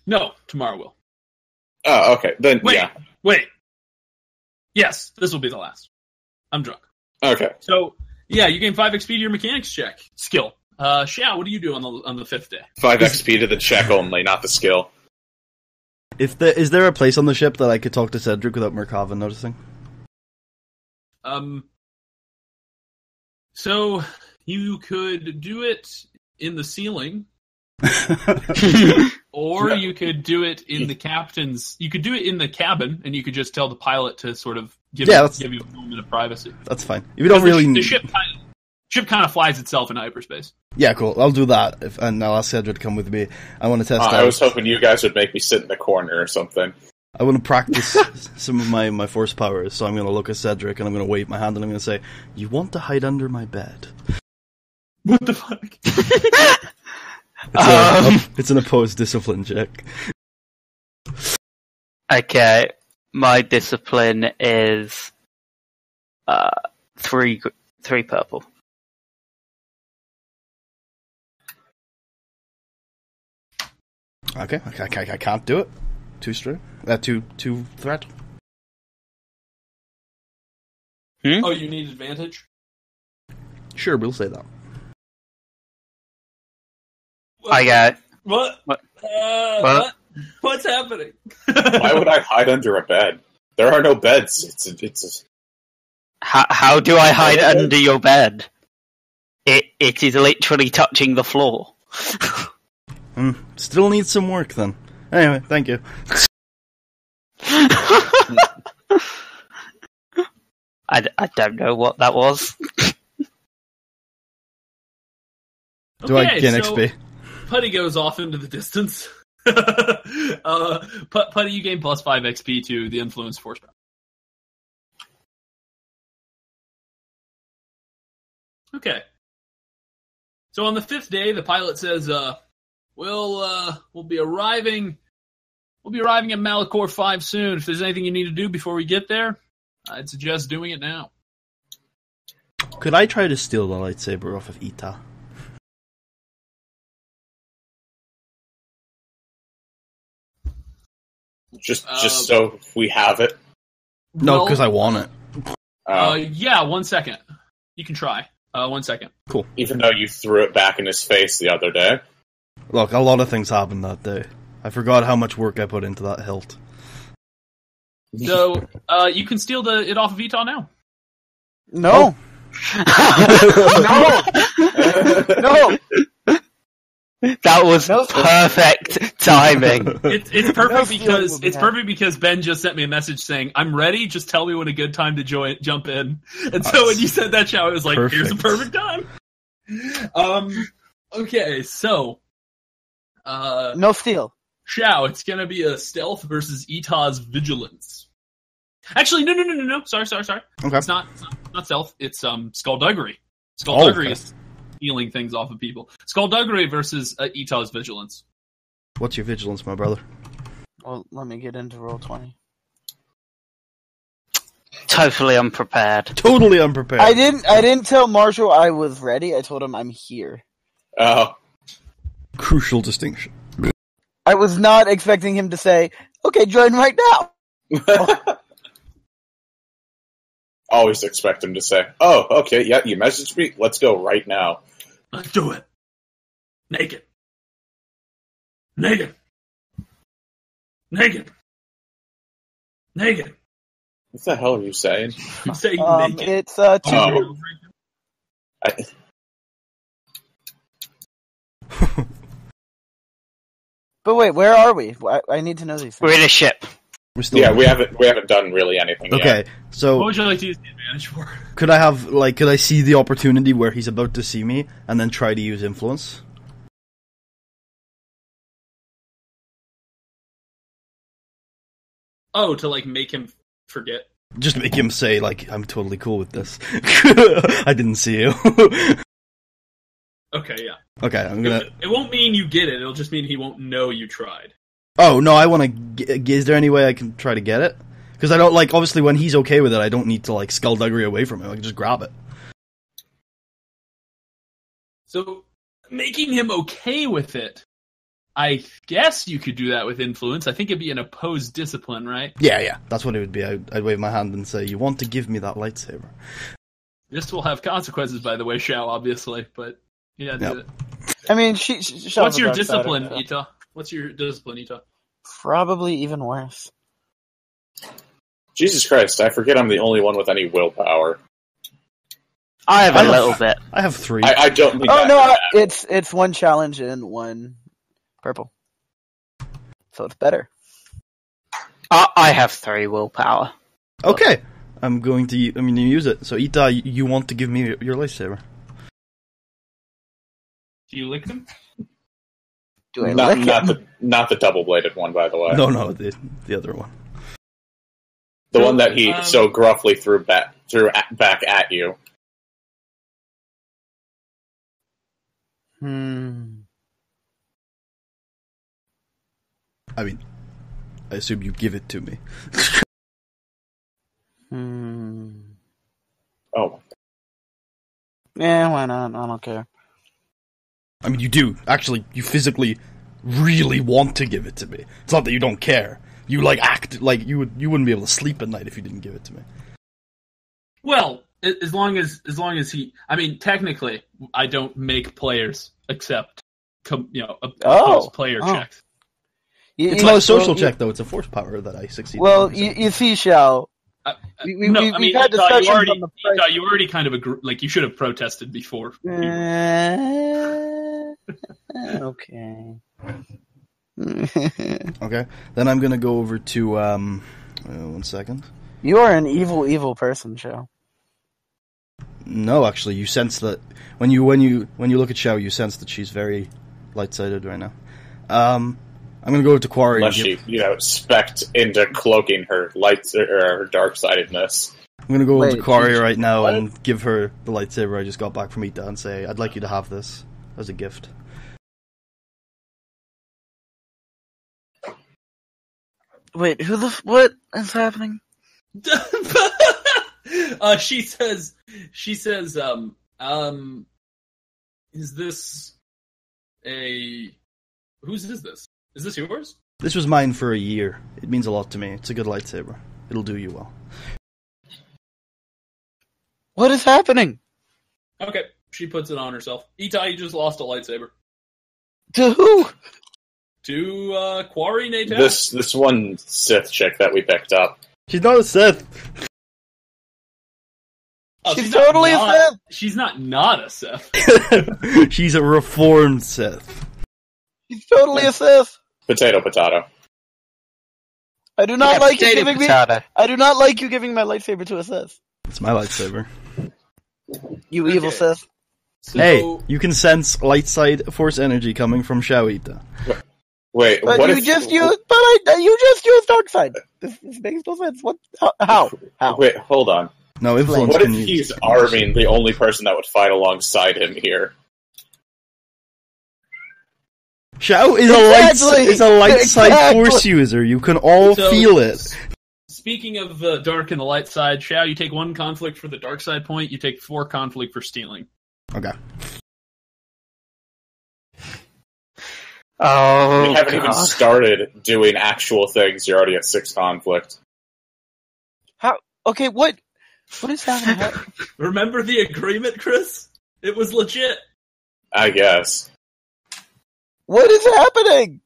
No, tomorrow will. Oh, okay. Then, Wait. Yes, this will be the last. I'm drunk. Okay. So, yeah, you gain 5 XP to your mechanics check skill. Xiao, what do you do on the fifth day? 5 XP to the check only, not the skill. Is there a place on the ship that I could talk to Cedric without Merkava noticing? So you could do it in the ceiling, or you could do it in the captain's. You could do it in the cabin, and you could just tell the pilot to sort of give you a moment of privacy. That's fine. If you don't really, the ship kind of flies itself in hyperspace. Yeah, cool. I'll do that, and I'll ask Cedric to come with me. I want to test out. I was hoping you guys would make me sit in the corner or something. I want to practice some of my force powers, so I'm going to look at Cedric, and I'm going to wave my hand, and I'm going to say, "You want to hide under my bed?" What the fuck? It's an opposed discipline check. Okay, my discipline is 3 purple. Okay, I can't do it. 2 straight. 2 threat. Oh, you need advantage? Sure, we'll say that. I got... What? What? What's happening? Why would I hide under a bed? There are no beds. It's How do I hide under your bed? It is literally touching the floor. Still needs some work then. Anyway, thank you. I don't know what that was. Do I gain XP? Putty goes off into the distance. Putty, you gain plus 5 XP to the influence force power. Okay. So on the 5th day, the pilot says, we'll be arriving at Malachor V soon. If there's anything you need to do before we get there, I'd suggest doing it now. Could I try to steal the lightsaber off of Ita? just so we have it. No, because I want it. Yeah, 1 second. You can try. 1 second. Cool. Even though you threw it back in his face the other day. Look, a lot of things happened that day. I forgot how much work I put into that hilt. So, you can steal it off of Eton now. No. No. That was perfect timing. It's perfect because Ben just sent me a message saying, "I'm ready. Just tell me when a good time to jump in." And so when you said that, Chow, I was like, perfect. "Here's a perfect time." Okay, so No steal. Shao, it's gonna be a stealth versus Ita's vigilance. Actually, no. Sorry. Okay. It's not stealth. It's skullduggery. Skullduggery okay. is stealing things off of people. Skullduggery versus Ita's vigilance. What's your vigilance, my brother? Well, let me get into roll 20. Totally unprepared. Totally unprepared. I didn't tell Marshall I was ready. I told him I'm here. Oh. Crucial distinction. I was not expecting him to say, "Okay, join right now." Always expect him to say, "Oh, okay, yeah, you messaged me. Let's go right now." Let's do it. Naked. Naked. Naked. Naked. What the hell are you saying? I'm saying naked. It's 2. Oh. But wait, where are we? I need to know these things. We're in a ship. We're still Yeah, we haven't done really anything Okay, yet. so What would you like to use the advantage for? could I see the opportunity where he's about to see me and then try to use influence? Oh, to make him forget. Just make him say, I'm totally cool with this. I didn't see you. Okay, yeah. Okay, I'm gonna... It won't mean you get it, it'll just mean he won't know you tried. Oh, no, I wanna... Is there any way I can try to get it? Because I don't, obviously when he's okay with it, I don't need to, skullduggery away from him. I can just grab it. So, making him okay with it, I guess you could do that with influence. I think it'd be an opposed discipline, right? Yeah, that's what it would be. I'd wave my hand and say, you want to give me that lightsaber? This will have consequences, by the way, Shao, obviously, but yeah, do it. I mean, What's your discipline, Ita? What's your discipline, Ita? Probably even worse. Jesus Christ, I forget I'm the only one with any willpower. I have a little bit. I have 3. I don't think Oh no, it's 1 challenge and 1 purple. So it's better. I have 3 willpower. Okay, I'm going to use it. So, Ita, you want to give me your lightsaber? Do you lick him? Do I lick it? Not the double-bladed one, by the way. No, the other one. The one that he so gruffly threw back at you. I mean, I assume you give it to me. Oh. Yeah, why not? I don't care. I mean, you do. Actually, you physically really want to give it to me. It's not that you don't care. You, act like you wouldn't be able to sleep at night if you didn't give it to me. Well, as long as he... I mean, technically, I don't make players accept, player checks. It's not a social check, though. It's a force power that I succeeded. Well, you see, Shao. We've had discussions on the price. You already kind of agree, you should have protested before. Okay. Okay, then I'm gonna go over to, 1 second. You are an evil, evil person, Shao. No, actually, you sense that when you look at Shao, you sense that she's very light-sided right now. I'm gonna go to Quarry. Unless she, specked into cloaking her her dark-sidedness. I'm gonna go over to Quarry right now and give her the lightsaber I just got back from Ita and say, I'd like you to have this as a gift. Wait, what is happening? She says, is this whose is this? Is this yours? This was mine for a year. It means a lot to me. It's a good lightsaber. It'll do you well. What is happening? Okay, she puts it on herself. Ita, you just lost a lightsaber. To who? To Quarry Natal. This one Sith chick that we picked up. She's not a Sith. Oh, she's totally a Sith. She's not a Sith. She's a reformed Sith. She's totally a Sith. Potato. I do not like you giving potato. I do not like you giving my lightsaber to a Sith. It's my lightsaber. You evil Sith. So, Hey, you can sense light side force energy coming from Shao Ita. Wait, But what you if just used, you just used dark side. This makes no sense. What? How? Wait, hold on. No, influence What if can use. he's arming the only person that would fight alongside him here? Xiao is Exactly! a light side Exactly! force user. You can all So- feel it. Speaking of the dark and the light side, Xiao, you take 1 conflict for the dark side point, you take 4 conflict for stealing. Okay. Oh, We haven't even God. started doing actual things. You're already at 6 conflict. Okay, what is happening? Remember the agreement, Chris? It was legit. I guess. What is happening?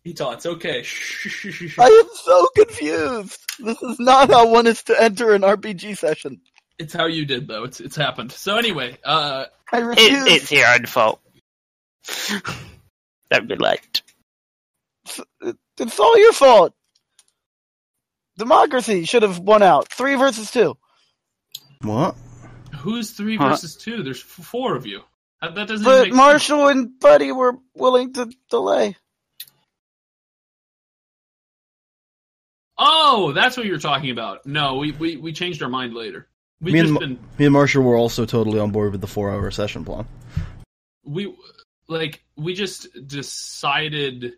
Ita, it's okay. Shh. I am so confused. This is not how one is to enter an RPG session. It's how you did, though. It's happened. So anyway, I refuse. It's your own fault. Don't be late. It's all your fault. Democracy should have won out. 3 versus 2. What? who's 3 Huh? versus 2? There's 4 of you. That doesn't even But make Marshall and Buddy were willing to delay. Oh, that's what you're talking about. No, we changed our mind later. Me and Marshall were also totally on board with the 4-hour session plan. We just decided.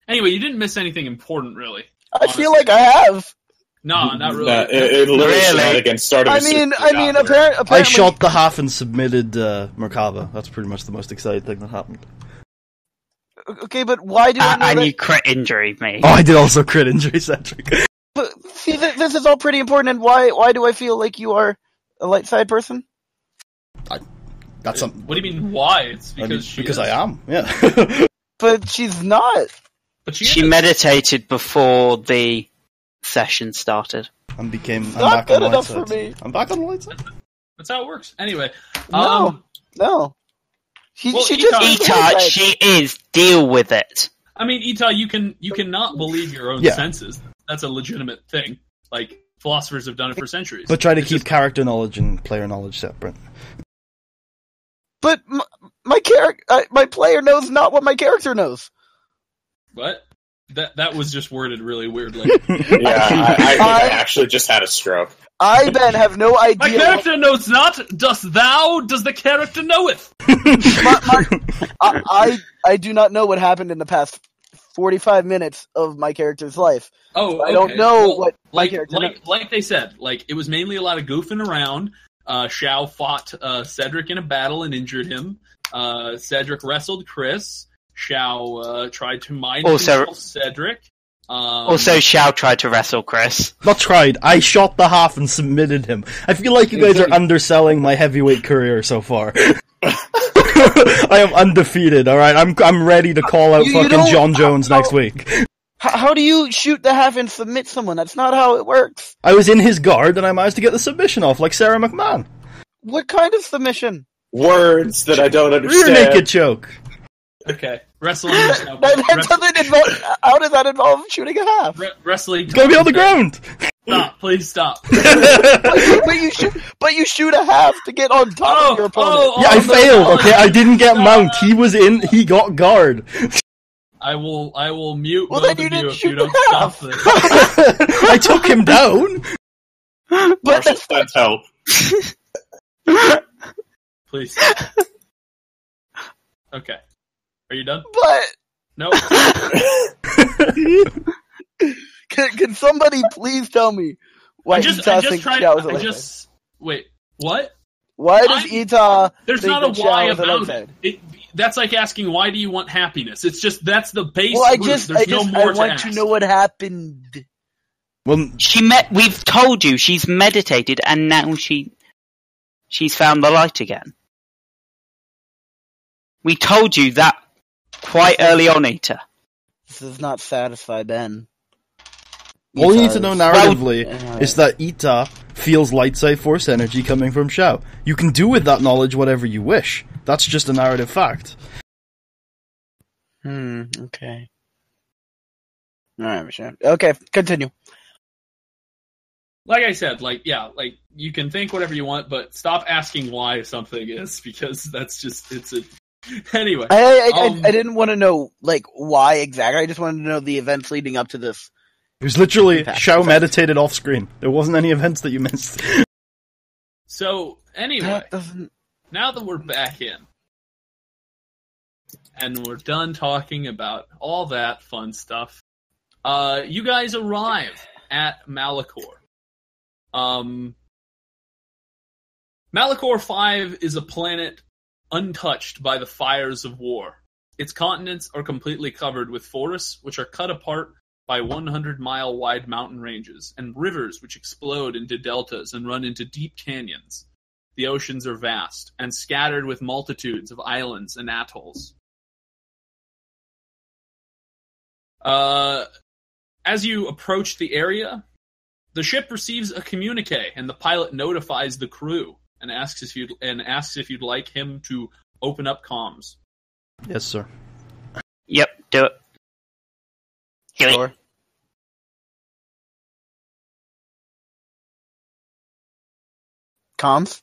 Anyway, you didn't miss anything important, really. I feel like I have. No, not really. It literally Really? shenanigans started. I mean, apparently. I shot the half and submitted Merkava. That's pretty much the most exciting thing that happened. Okay, but why do I know And that? you crit injury me. Oh, I did also crit injury centric. But, see, this is all pretty important, and why do I feel like you are a light side person? That's something. What do you mean? Why? It's because I am. Yeah. But she's not. But She is. meditated before the session started. I'm Not back on good the light enough side. for me. I'm back on the light side. That's how it works. Anyway, No. She Well, just Ita, she is. Deal with it. I mean, Ita, you cannot believe your own Yeah. senses. That's a legitimate thing. Like philosophers have done it for centuries. But try to It's keep just- character knowledge and player knowledge separate. But my player knows not what my character knows. What? That was just worded really weirdly. Yeah, I think I actually just had a stroke. I, Ben, have no My idea. character knows not. Dost thou? Does the character knoweth? I do not know what happened in the past 45 minutes of my character's life. Oh, I don't okay. know Well, what my like, character knows. like they said, like it was mainly a lot of goofing around. Xiao fought Cedric in a battle and injured him. Cedric wrestled Chris. Xiao tried to mind control Cedric. Also, Xiao tried to wrestle Chris. Not tried. I shot the half and submitted him. I feel like you guys are underselling my heavyweight career so far. I am undefeated. All right, I'm ready to call out You fucking don't- John Jones next week. How do you shoot the half and submit someone? That's not how it works. I was in his guard and I managed to get the submission off like Sarah McMahon. What kind of submission? Words that I don't Rear understand. naked choke. Okay, wrestling. is now- That doesn't involve. How does that involve shooting a half? Wrestling. It's gonna be on the ground. Stop! Please stop. but you shoot a half to get on top of your opponent. Yeah, I no, failed. no, Okay, I didn't get mount. He was in. He got guard. I will mute Well, both then you of didn't you if shoot you don't the stop half. this. I took him down. Marshall sent help. Please. Okay. Are you done? But No. can somebody please tell me why I just think tried. Xiao is a I light just wait. What? Why does Ita There's think not a that why Xiao is a light about side? it. That's like asking why do you want happiness? It's just that's the base. Well, I root. just There's no more want ask. to know what happened. Well, We've told you she's meditated, and now she's found the light again. We told you that quite early on, Ita. This does not satisfy Ben. all you need to know narratively Well, is that Ita feels light side force energy coming from Xiao. You can do with that knowledge whatever you wish. That's just a narrative fact. Okay. Alright, sure. Okay, continue. Like I said, like you can think whatever you want, but stop asking why something is because that's just it's a Anyway, I didn't want to know like why exactly. I just wanted to know the events leading up to this. It was literally Shao meditated off screen. There wasn't any events that you missed. So anyway, now that we're back in, and we're done talking about all that fun stuff, you guys arrive at Malachor. Malachor V is a planet untouched by the fires of war. Its continents are completely covered with forests, which are cut apart by 100-mile-wide mountain ranges, and rivers which explode into deltas and run into deep canyons. The oceans are vast, and scattered with multitudes of islands and atolls. As you approach the area, the ship receives a communique, and the pilot notifies the crew and asks if you'd like him to open up comms. Yes, sir. Yep, do it. Sure. Comms?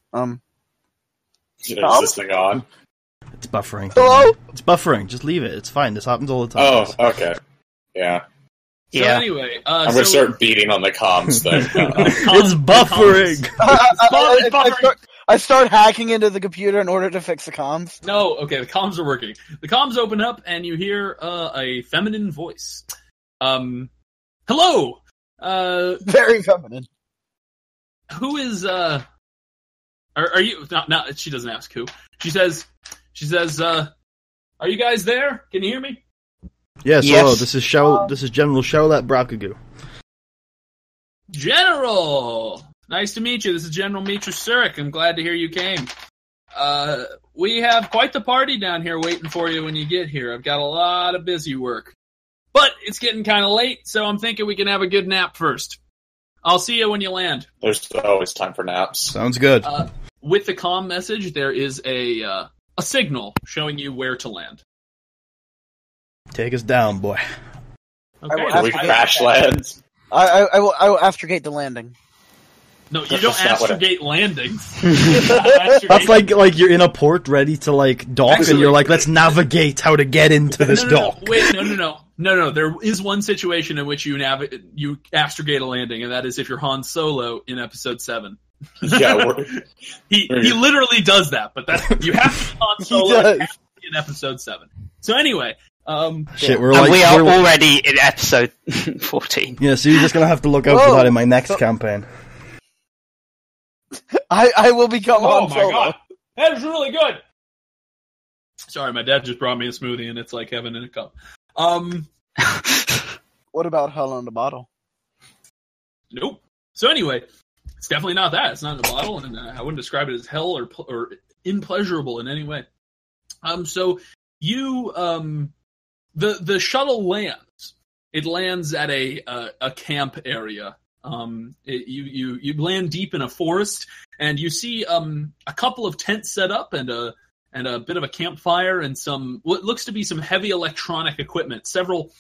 Is this thing on? It's buffering. Hello? It's buffering. Just leave it. It's fine. This happens all the time. Oh, okay. Yeah. So anyway, I'm going to start beating on the comms thing. It's buffering! I start hacking into the computer in order to fix the comms. No, okay, the comms are working. The comms open up, and you hear a feminine voice. Hello! Very feminine. Who is, Are you... No, she doesn't ask who. She says, are you guys there? Can you hear me? Yes, hello, this is General Shaolet Brakagu. General! Nice to meet you. This is General Meetra Surik. I'm glad to hear you came. We have quite the party down here waiting for you when you get here. I've got a lot of busy work. But it's getting kind of late, so I'm thinking we can have a good nap first. I'll see you when you land. There's always time for naps. Sounds good. With the comm message, there is a signal showing you where to land. Take us down, boy. Okay. Can we crash land? I will astrogate the landing. No, you don't astrogate landings. That's like you're in a port ready to like dock, and you're like, let's navigate how to get into this dock. Wait, no. There is one situation in which you astrogate a landing, and that is if you're Han Solo in Episode 7. Yeah, he literally does that, but you have to be Han Solo in Episode 7. So anyway. Shit, we're already in episode 14. Yeah, so you're just gonna have to look out for that in my next campaign. I will become Han Solo. Oh my god, that is really good! Sorry, my dad just brought me a smoothie and it's like heaven in a cup. What about hell in a bottle? Nope. So anyway, it's definitely not that. It's not in a bottle, and I wouldn't describe it as hell or impleasurable in any way. So you, the shuttle lands. It lands at a camp area. You land deep in a forest, and you see a couple of tents set up and a bit of a campfire and some what looks to be some heavy electronic equipment. Several.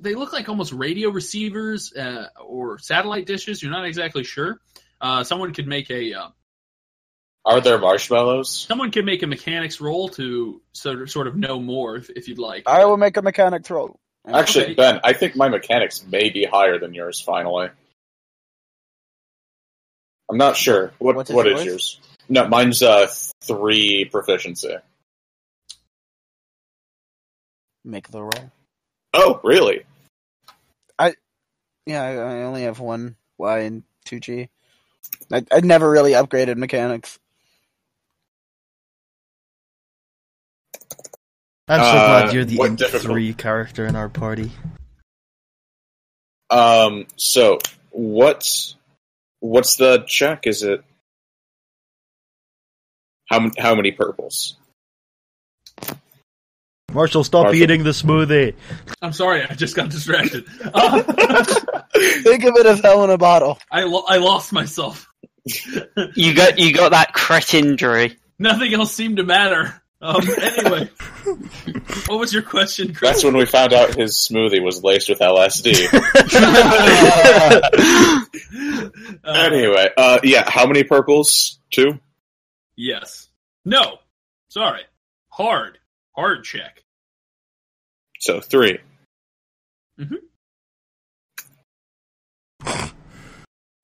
They look like almost radio receivers or satellite dishes. You're not exactly sure. Someone could make Are there marshmallows? Someone could make a mechanics roll to sort of know more if you'd like. I will make a mechanics roll. Actually, Okay. Ben, I think my mechanics may be higher than yours, finally. I'm not sure. What is yours? No, mine's 3 proficiency. Make the roll. Oh, really? I only have 1 Y and 2 G. I never really upgraded mechanics. I'm so glad you're the what Imp difficult? 3 character in our party. So what's the check? Is it how many purples? Marshall, stop eating the smoothie. I'm sorry, I just got distracted. Think of it as hell in a bottle. I lost myself. You got that crit injury. Nothing else seemed to matter. Anyway, what was your question, Chris? That's when we found out his smoothie was laced with LSD. Anyway, yeah, how many purples? 2? Yes. No. Sorry. Hard check. So 3. Mm-hmm.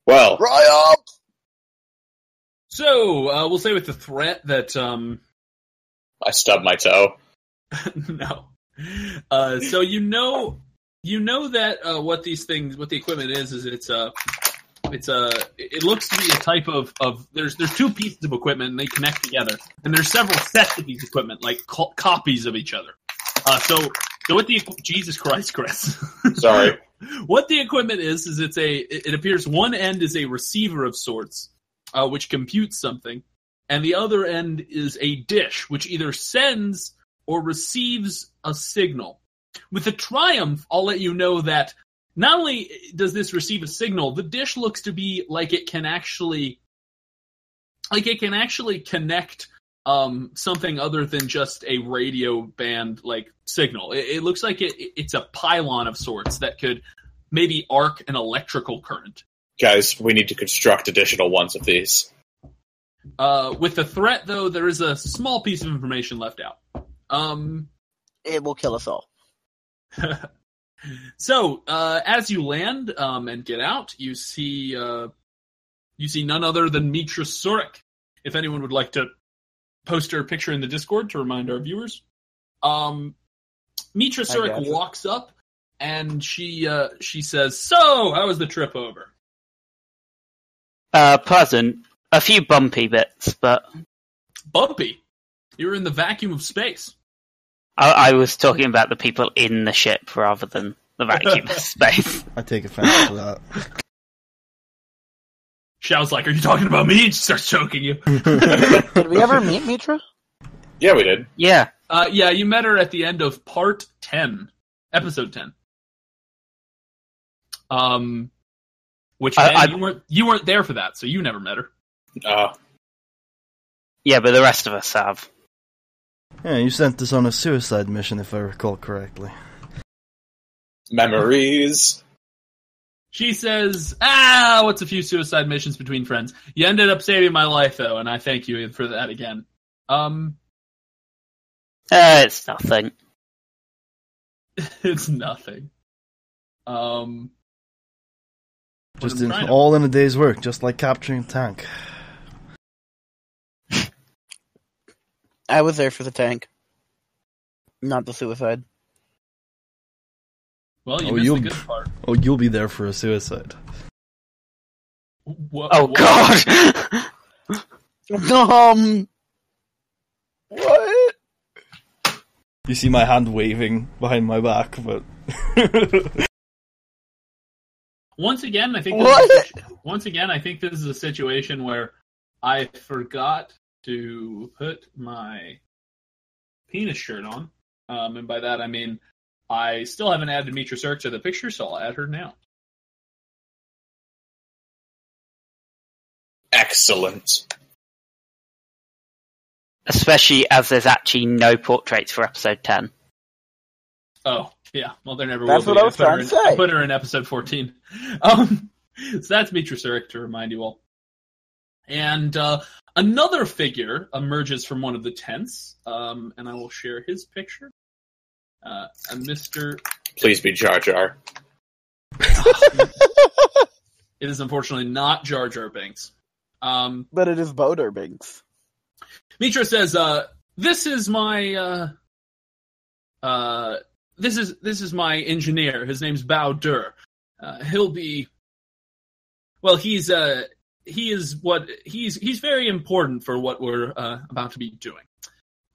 Well, Triumph! So, we'll say with the threat that, I stubbed my toe. no. So you know that, what the equipment is it looks to be a type of there's 2 pieces of equipment and they connect together. And there's several sets of these equipment, like copies of each other. So what Jesus Christ, Chris. Sorry. What the equipment is it appears one end is a receiver of sorts, which computes something, and the other end is a dish, which either sends or receives a signal. With the Triumph, I'll let you know that not only does this receive a signal, the dish looks to be like it can actually connect something other than just a radio band like signal. It looks like it's a pylon of sorts that could maybe arc an electrical current. Guys, we need to construct additional ones of these. With the threat, though, there is a small piece of information left out. It will kill us all. So, as you land and get out, you see none other than Meetra Surik. If anyone would like to post her picture in the Discord to remind our viewers. Meetra Surik walks up and she says, "So, how was the trip over?" Pleasant. A few bumpy bits, but... Bumpy? You were in the vacuum of space. I was talking about the people in the ship rather than the vacuum of space. I take offense to that. Xiao's like, "Are you talking about me?" And she starts choking you. Did we ever meet Meetra? Yeah, we did. Yeah. Yeah, you met her at the end of part 10. Episode 10. Which you weren't there for that, so you never met her. Yeah, but the rest of us have. Yeah, you sent us on a suicide mission, if I recall correctly. Memories. She says, what's a few suicide missions between friends? You ended up saving my life, though, and I thank you for that again. It's nothing. It's nothing. Just all in a day's work, just like capturing a tank. I was there for the tank. Not the suicide. Well, you missed the good part. Oh, you'll be there for a suicide. God! What? You see my hand waving behind my back, but... Once again, I think this is a situation where I forgot to put my penis shirt on. And by that I mean I still haven't added Meetra Surik to the picture, so I'll add her now. Excellent. Especially as there's actually no portraits for episode 10. Oh, yeah. Well, there never That's will be. what I was trying to say. I put her in episode 14. So that's Meetra Surik, to remind you all. And another figure emerges from one of the tents, and I will share his picture. A Mr. Please be Jar Jar. It is unfortunately not Jar Jar Binks. But it is Boder Binks. Meetra says, "This is my this is my engineer. His name's Bao Dur. He'll be he's very important for what we're about to be doing.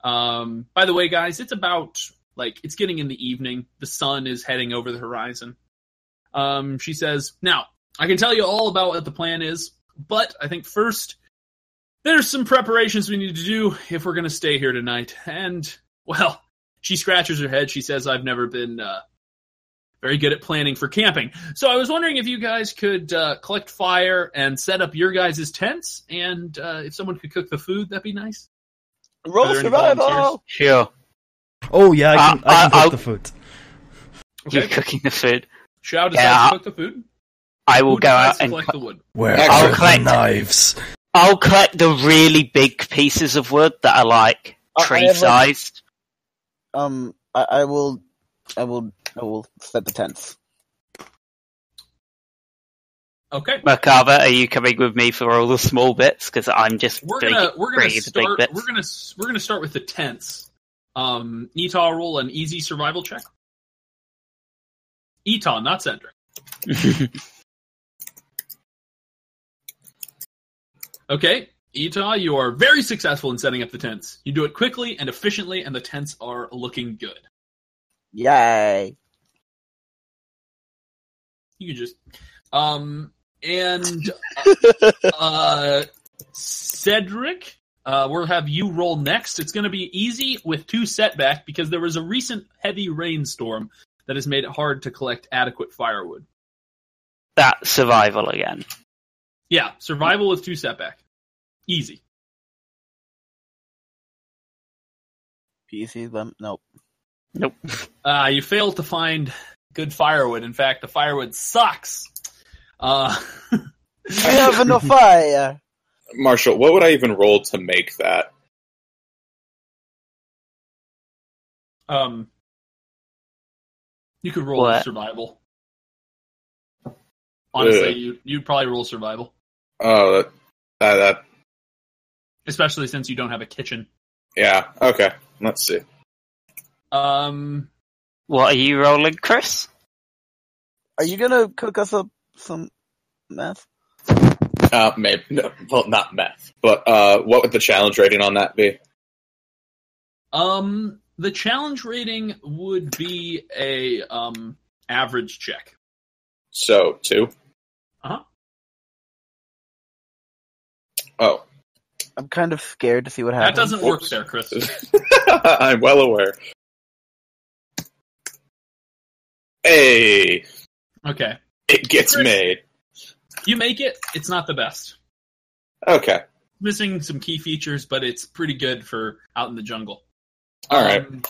By the way, guys, it's about it's getting in the evening. The sun is heading over the horizon." She says, "Now, I can tell you all about what the plan is, but I think first there's some preparations we need to do if we're going to stay here tonight. And, well," she scratches her head. She says, "I've never been very good at planning for camping. So I was wondering if you guys could collect fire and set up your guys' tents, and if someone could cook the food, that'd be nice." Roll survival! Sure. Oh, yeah, I can cook the food. Okay. You're cooking the food. Shao decides to cook the food. I will Who go decides out to and collect the wood? Where I'll are the collect knives? I'll collect the really big pieces of wood that are like tree-sized. I will set the tents. Okay. Makava, are you coming with me for all the small bits? Because I'm just We're gonna the big bits. We're gonna start with the tents. Etal, roll an easy survival check. Etal, not Cedric. Okay, Etal, you are very successful in setting up the tents. You do it quickly and efficiently, and the tents are looking good. Yay! You can just Cedric, we'll have you roll next. It's going to be easy with 2 setback because there was a recent heavy rainstorm that has made it hard to collect adequate firewood. That survival again. Yeah, survival with 2 setback. Easy. PC them? Nope. You failed to find good firewood. In fact, the firewood sucks. I have enough fire. Marshall, what would I even roll to make that? You could roll What? survival. Honestly, you'd probably roll survival. Oh, that. Especially since you don't have a kitchen. Yeah. Okay. Let's see. What are you rolling, Chris? Are you gonna cook us up some meth? Maybe. No, well, not meth. But what would the challenge rating on that be? The challenge rating would be a average check. So 2. Uh-huh. Oh. I'm kind of scared to see what happens. That doesn't work there, Chris. I'm well aware. Hey, Okay. it gets Chris. made. You make it. It's not the best. Okay. Missing some key features, but it's pretty good for out in the jungle. All right. I'm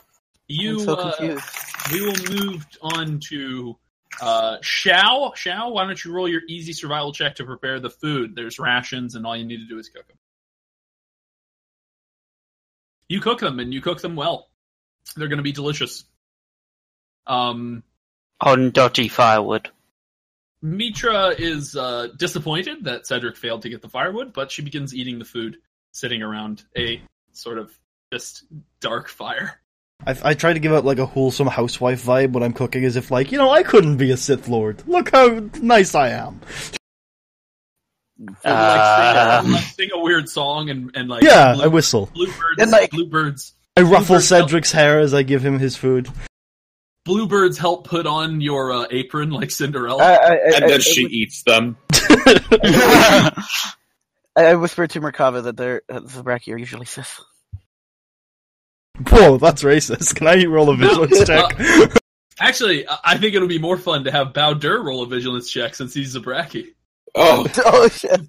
so confused. We will move on to Shao. Shao, why don't you roll your easy survival check to prepare the food? There's rations, and all you need to do is cook them. You cook them, and you cook them well. They're going to be delicious. On dodgy firewood. Meetra is disappointed that Cedric failed to get the firewood, but she begins eating the food, sitting around a sort of just dark fire. I try to give out like a wholesome housewife vibe when I'm cooking, as if like, I couldn't be a Sith Lord. Look how nice I am. Sing a weird song and like I whistle. Bluebirds, And, like, bluebirds. I ruffle Bluebirds Cedric's hair as I give him his food. Bluebirds help put on your apron like Cinderella. And then she eats them. I whispered to Merkava that the Zabraki are usually Sith. Whoa, that's racist. Can I roll a vigilance check? Actually, I think it'll be more fun to have Bowder roll a vigilance check since he's Zabraki. Oh, Oh shit!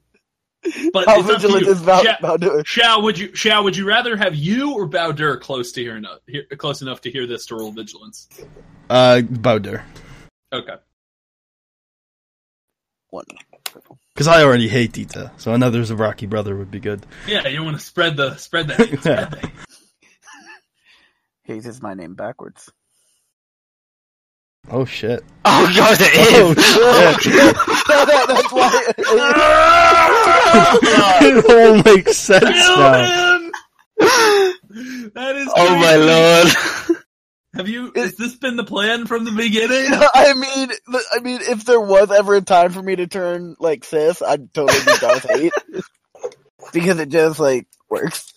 But How it's up to vigilant you. is Bowder? Shao, would you rather have you or Bowder close enough to hear this to roll vigilance? Bowder. Okay. One. Because I already hate Dita, so another Zabraki brother would be good. Yeah, you want to spread the hate. Hayes is my name backwards. Oh shit. Oh god, it is! Oh shit. That's why. It all makes sense now. That is. Oh my lord! Has this been the plan from the beginning? I mean, if there was ever a time for me to turn like Sith, I'd totally be Darth Hate because it just like works.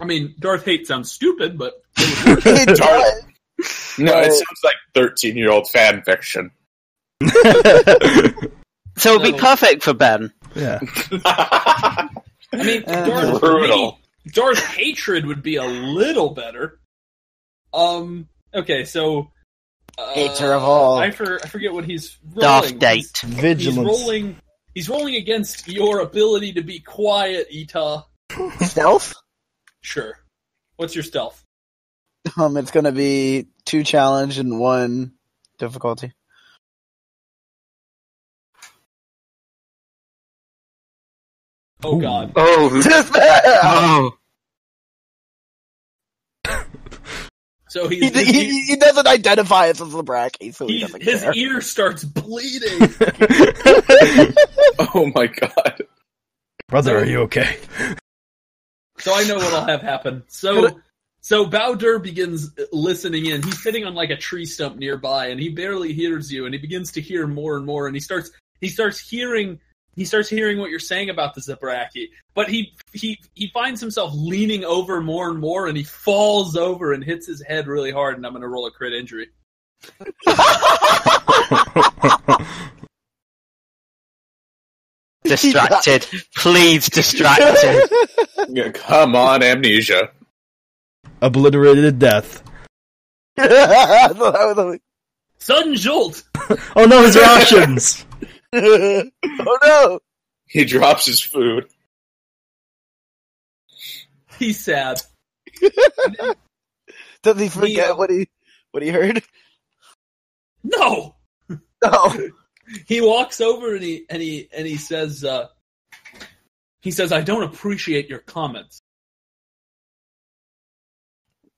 I mean, Darth Hate sounds stupid, but It does. no, it sounds like 13-year-old fan fiction. So it'll be perfect for Ben. Yeah. I mean, Brutal. Darth Hatred would be a little better. Okay, so Hater of all. I forget what he's rolling. Darth Date. Vigilance. He's rolling against your ability to be quiet, Ita. Stealth? Sure. What's your stealth? It's gonna be 2 challenge and 1 difficulty. Oh god. Oh. So He doesn't identify as a Zabraki, so he doesn't his care. ear starts bleeding. Oh my god. Brother, are you okay? So I know what'll have happen. So Bowder begins listening in. He's sitting on like a tree stump nearby, and he barely hears you, and he begins to hear more and more, and he starts hearing what you're saying about the Zabraki. But he finds himself leaning over more and more, and he falls over and hits his head really hard, and I'm gonna roll a crit injury. Distracted. Please, distracted. Yeah, come on, amnesia. Obliterated death. Sudden jolt! Oh no, his rations! Oh no! He drops his food. He's sad. Does he forget what he heard? No! No. He walks over and he says, I don't appreciate your comments.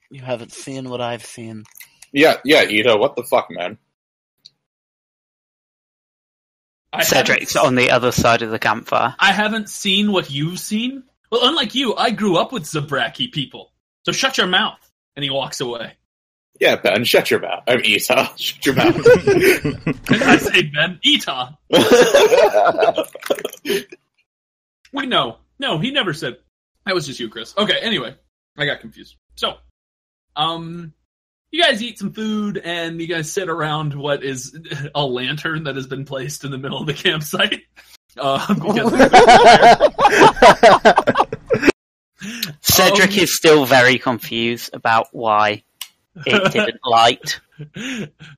You haven't seen what I've seen. Yeah, Ida, what the fuck, man? Cedric's on the other side of the campfire. I haven't seen what you've seen. Well, unlike you, I grew up with Zabraki people. So shut your mouth. And he walks away. Yeah, Ben, shut your mouth. I'm Ita. Shut your mouth. And I say, Ben, Ita. Wait, no. No, he never said. That was just you, Chris. Okay, anyway. I got confused. So, you guys eat some food, and you guys sit around what is a lantern that has been placed in the middle of the campsite. Cedric is still very confused about why it didn't light.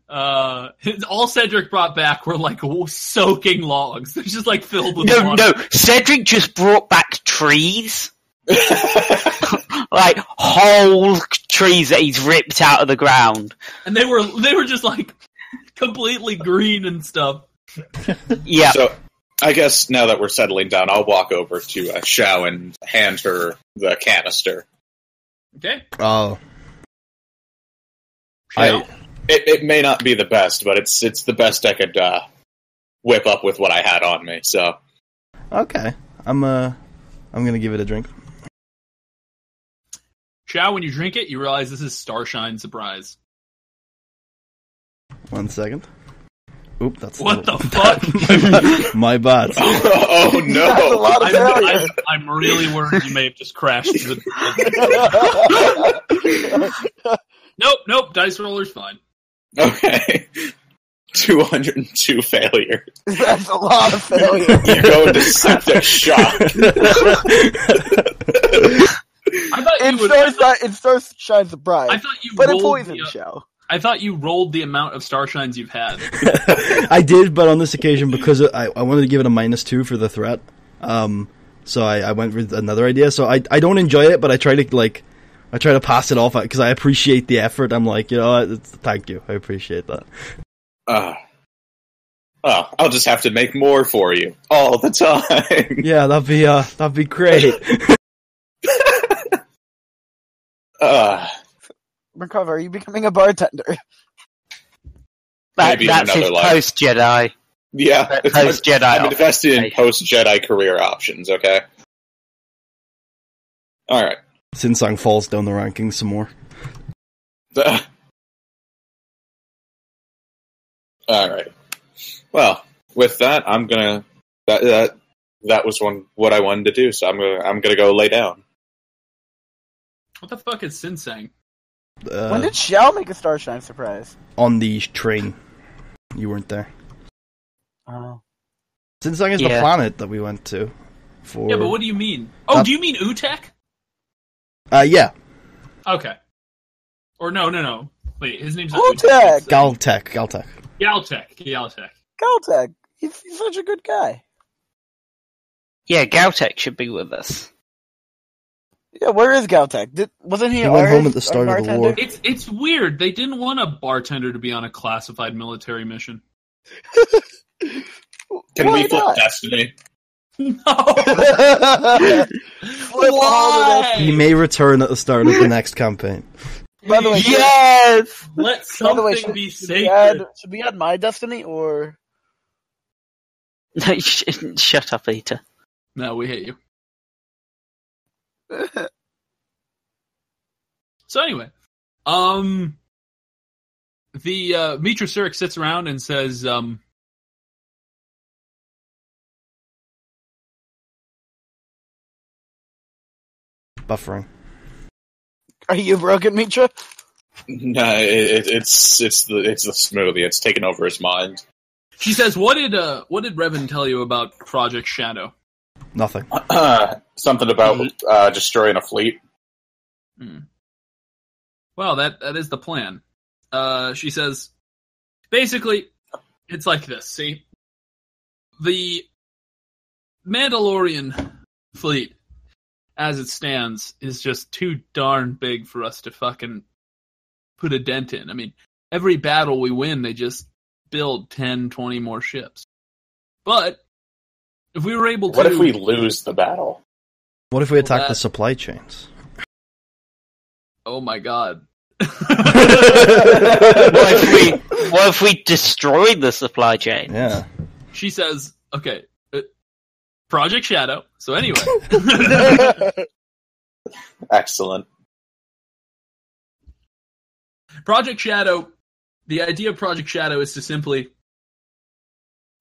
All Cedric brought back were like soaking logs. They're just like filled with water. No, Cedric just brought back trees. Like whole trees that he's ripped out of the ground. And they were just like completely green and stuff. Yeah. So, I guess now that we're settling down, I'll walk over to Xiao and hand her the canister. Okay. Oh. It may not be the best, but it's the best I could whip up with what I had on me. So. Okay. I'm gonna give it a drink. Xiao, when you drink it, you realize this is Starshine Surprise. 1 second. Oop, that's what the fuck? My bad. Oh no! That's a lot of failure. I'm really worried you may have just crashed. Nope. Dice roller's fine. Okay. 202 failure. That's a lot of failure. You go into septic shock. I thought It Starshine Surprise. I thought you but rolled a poison show. I thought you rolled the amount of Starshines you've had. I did, but on this occasion, because I wanted to give it a -2 for the threat, so I went with another idea. So I don't enjoy it, but I try to pass it off because I appreciate the effort. I'm like, thank you, I appreciate that. I'll just have to make more for you all the time. Yeah, that'd be great. Recover, are you becoming a bartender? Maybe That's his another life. post-Jedi. Yeah, Post-Jedi. I'm invested in post-Jedi career options, okay? Alright. Sinsang falls down the rankings some more. Alright. Well, with that, I'm gonna... That was what I wanted to do, so I'm gonna go lay down. What the fuck is Sinsang? When did Xiao make a Starshine Surprise? On the train. You weren't there. Oh. Sinsang is the planet that we went to. Yeah, but what do you mean? Oh, do you mean Utek? Yeah. Okay. Or no. Wait, his name's not Utek! Galtek. Galtek. He's such a good guy. Yeah, Galtek should be with us. Yeah, where is Galtek? Wasn't he went home at the start of the war. It's weird. They didn't want a bartender to be on a classified military mission. Can we flip Destiny? No! Why? He may return at the start of the next campaign. By the way, Yes! Let by the way, something be should we sacred. should we add my destiny or? No, shut up, Peter. No, we hate you. So anyway, the Meetra Surik sits around and says, Buffering. Are you broken, Meetra? No, it's the smoothie. It's taken over his mind. she says, what did Revan tell you about Project Shadow? Nothing. Something about destroying a fleet. Well, that is the plan. She says, basically, it's like this, see? The Mandalorian fleet, as it stands, is just too darn big for us to fucking put a dent in. I mean, every battle we win, they just build 10, 20 more ships. But, if we were able to... What if we lose the battle? What if we attack the supply chains? Oh my god. What if we destroyed the supply chain? Yeah. She says, okay, Project Shadow. So anyway. Excellent. Project Shadow, the idea of Project Shadow is to simply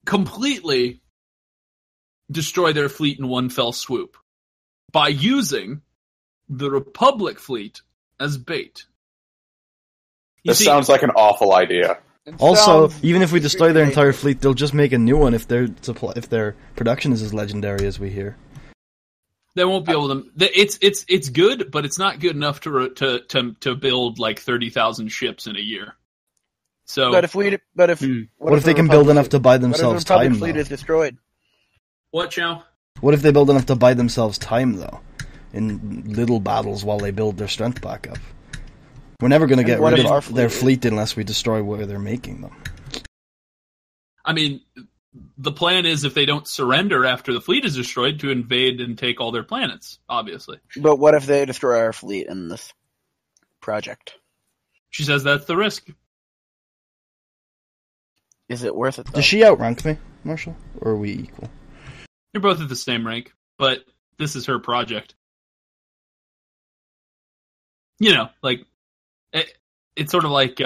completely destroy their fleet in one fell swoop by using the Republic fleet as bait. This sounds like an awful idea. Also, even if we destroy their entire fleet, they'll just make a new one if their production is as legendary as we hear. They won't be able to. It's good, but it's not good enough to build like 30,000 ships in a year. So, what if they can build enough to buy themselves time? time? The fleet is destroyed. What, Chow? What if they build enough to buy themselves time, though, in little battles while they build their strength back up? We're never going to get rid of their fleet unless we destroy where they're making them. I mean, the plan is if they don't surrender after the fleet is destroyed to invade and take all their planets, obviously. But what if they destroy our fleet in this project? She says that's the risk. Is it worth it, though? Does she outrank me, Marshall? Or are we equal? You're both at the same rank, but this is her project. You know, like, it's sort of like,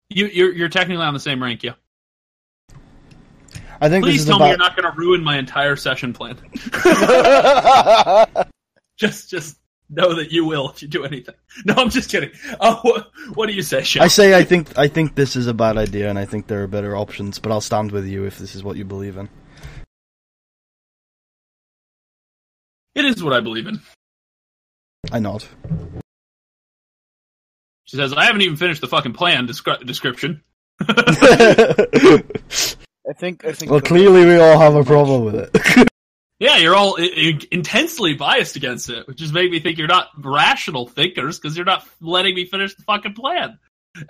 you're technically on the same rank, yeah. I think Please this is tell about... me you're not going to ruin my entire session plan. just know that you will if you do anything. No, I'm just kidding. What do you say, Sean? I think this is a bad idea, and I think there are better options, but I'll stand with you if this is what you believe in. It is what I believe in. I nod. She says, I haven't even finished the fucking plan description. I think. Well, clearly we all have a problem with it. Yeah, you're all intensely biased against it, which just made me think you're not rational thinkers because you're not letting me finish the fucking plan.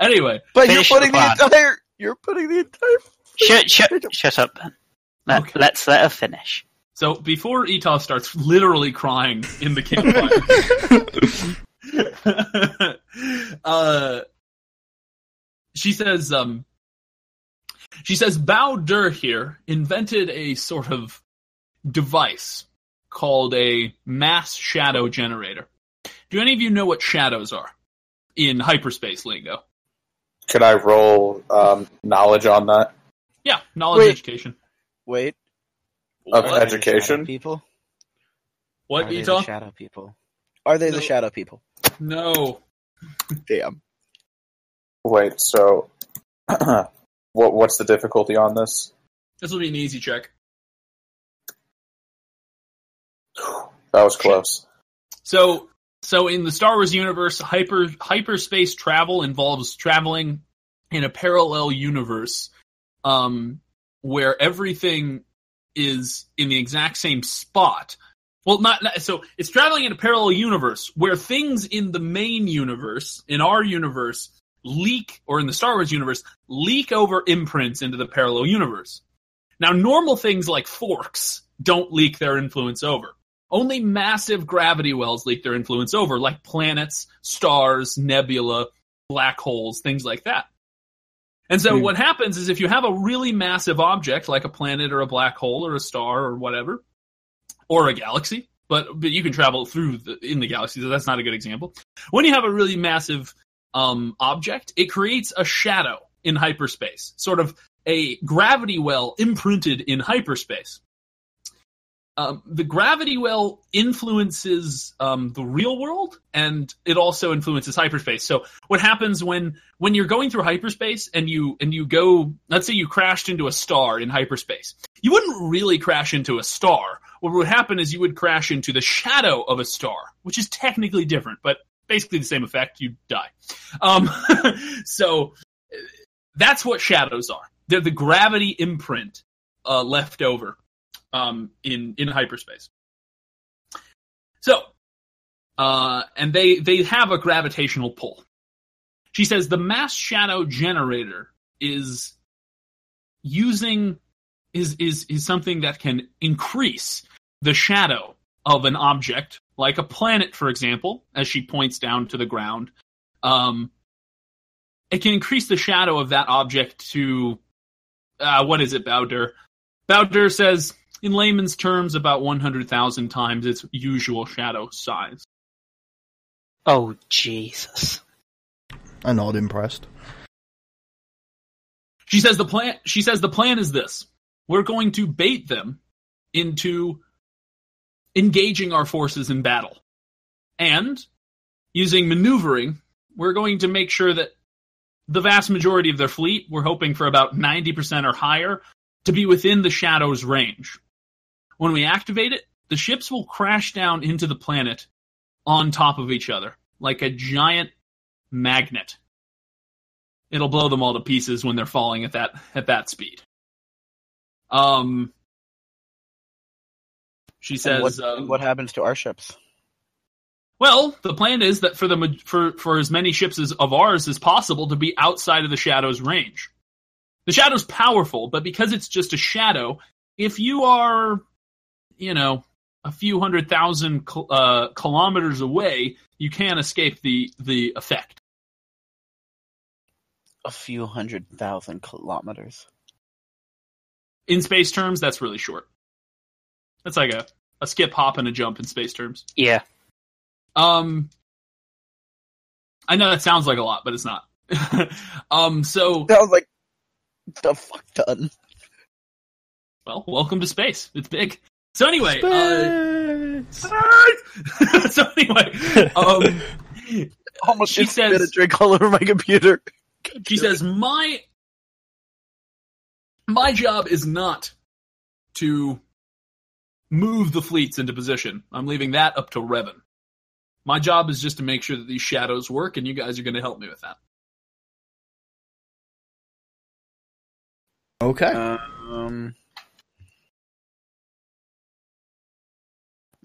Anyway, but you're putting the entire. Shut up, Ben. Okay. Let's let her finish. So before Etah starts literally crying in the campfire, she says, Bao Dur here invented a sort of device called a mass shadow generator. Do any of you know what shadows are in hyperspace lingo? Could I roll knowledge on that? Yeah, knowledge education. Wait. Of education? People? What, Are they Etah? the shadow people? Are they the shadow people? No. Damn. Wait, so what's the difficulty on this? This will be an easy check. That was close. So in the Star Wars universe, hyperspace travel involves traveling in a parallel universe, where everything is in the exact same spot. Well, so it's traveling in a parallel universe where things in the main universe, in our universe, leak, or in the Star Wars universe, leak over imprints into the parallel universe. Now, normal things like forks don't leak their influence over. Only massive gravity wells leak their influence over, like planets, stars, nebula, black holes, things like that. And so what happens is if you have a really massive object, like a planet or a black hole or a star or whatever, or a galaxy, but you can travel through in the galaxy, so that's not a good example. When you have a really massive object, it creates a shadow in hyperspace, sort of a gravity well imprinted in hyperspace. The gravity well influences the real world, and it also influences hyperspace. So what happens when you're going through hyperspace and you go, let's say you crashed into a star in hyperspace, you wouldn't really crash into a star. What would happen is you would crash into the shadow of a star, which is technically different, but basically the same effect. You'd die. So that's what shadows are. They're the gravity imprint left over in hyperspace. So, and they have a gravitational pull. She says the mass shadow generator is something that can increase the shadow of an object, like a planet, for example, as she points down to the ground. It can increase the shadow of that object to, what is it, Bowder? Bowder says, in layman's terms, about 100,000 times its usual shadow size. Oh, Jesus. I'm not impressed. She says the plan is this. We're going to bait them into engaging our forces in battle. And, using maneuvering, we're going to make sure that the vast majority of their fleet, we're hoping for about 90% or higher, to be within the shadow's range. When we activate it, the ships will crash down into the planet on top of each other, like a giant magnet. It'll blow them all to pieces when they're falling at that speed. She says, what happens to our ships? Well, the plan is that for as many ships of ours as possible to be outside of the shadow's range. The shadow's powerful, but because it's just a shadow, if you are, a few 100,000 kilometers away, you can't escape the effect. A few 100,000 kilometers. In space terms, that's really short. That's like a skip, hop, and a jump in space terms. Yeah. I know that sounds like a lot, but it's not. So Sounds like the fuck ton. Well, welcome to space. It's big. So anyway, Almost she says a drink all over my computer. She says my job is not to move the fleets into position. I'm leaving that up to Revan. My job is just to make sure that these shadows work, and you guys are going to help me with that. Okay.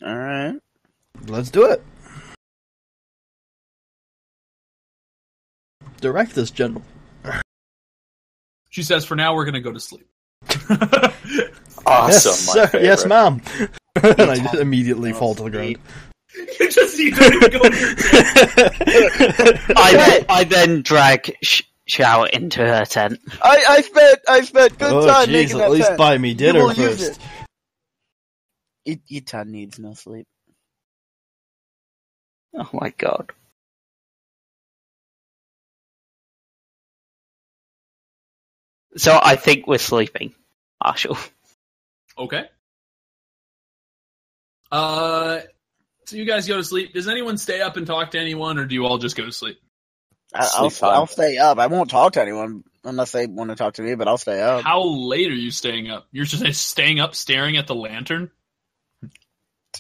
All right. Let's do it. Direct this, General. She says, for now, we're going to go to sleep. Awesome, Yes, sir. Yes, ma'am. And I just immediately fall to the ground. You don't even go I then drag Shower into her tent. I spent good time jeez, making that at least tent. buy me You dinner will use first. Etan needs no sleep. Oh my god. So I think we're sleeping, Marshall. Okay. So you guys go to sleep. Does anyone stay up and talk to anyone, or do you all just go to sleep? I'll stay up. I won't talk to anyone unless they want to talk to me, but I'll stay up. How late are you staying up? You're just staying up staring at the lantern?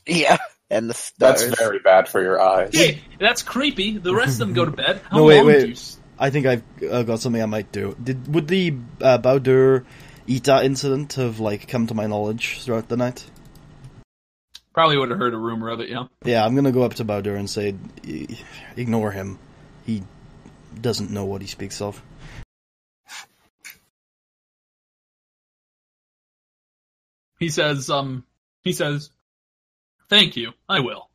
Yeah, and the stars. That's very bad for your eyes. Hey, that's creepy. The rest of them go to bed. How No, long wait. do you... I think I've got something I might do. Would the Bowder Ita incident have come to my knowledge throughout the night? Probably would have heard a rumor of it, yeah. Yeah, I'm gonna go up to Bowder and say, ignore him. He doesn't know what he speaks of. He says, "Thank you, I will."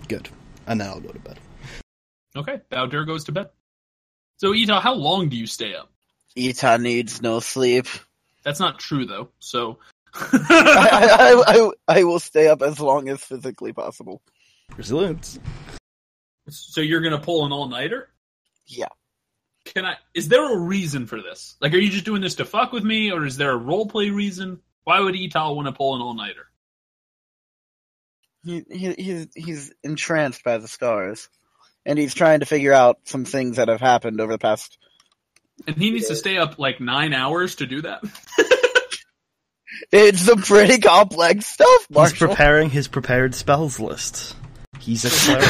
Good. And then I'll go to bed. Okay, Bowder goes to bed. So, Ita, how long do you stay up? Ita needs no sleep. That's not true, though. So, I will stay up as long as physically possible. Resilience. so you're gonna pull an all-nighter? Yeah. Is there a reason for this? Like, are you just doing this to fuck with me, or is there a roleplay reason? Why would Ital want to pull an all-nighter? He's entranced by the stars, and he's trying to figure out some things that have happened over the past. And he needs to stay up like 9 hours to do that? It's some pretty complex stuff, Marshall. He's preparing his prepared spells list. He's a cleric.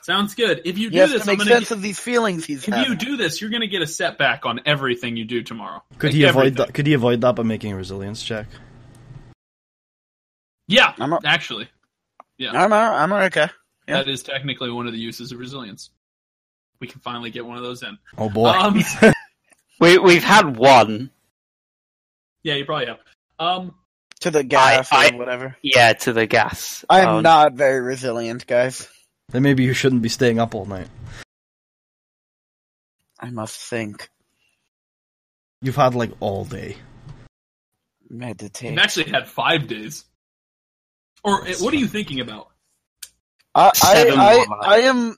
Sounds good. If you do Yes, this, to make sense of these feelings he's having. If you do this, you're going to get a setback on everything you do tomorrow. Could he avoid that? Could he avoid that by making a resilience check? Yeah, actually. Yeah. I'm okay. Yeah. That is technically one of the uses of resilience. We can finally get one of those in. Oh boy. We've had one. Yeah, you probably have. To the gas or whatever. Yeah, to the gas. I'm not very resilient, guys. Then maybe you shouldn't be staying up all night. I must think. You've had like all day. Meditate. You've actually had 5 days. Or what are you thinking about? I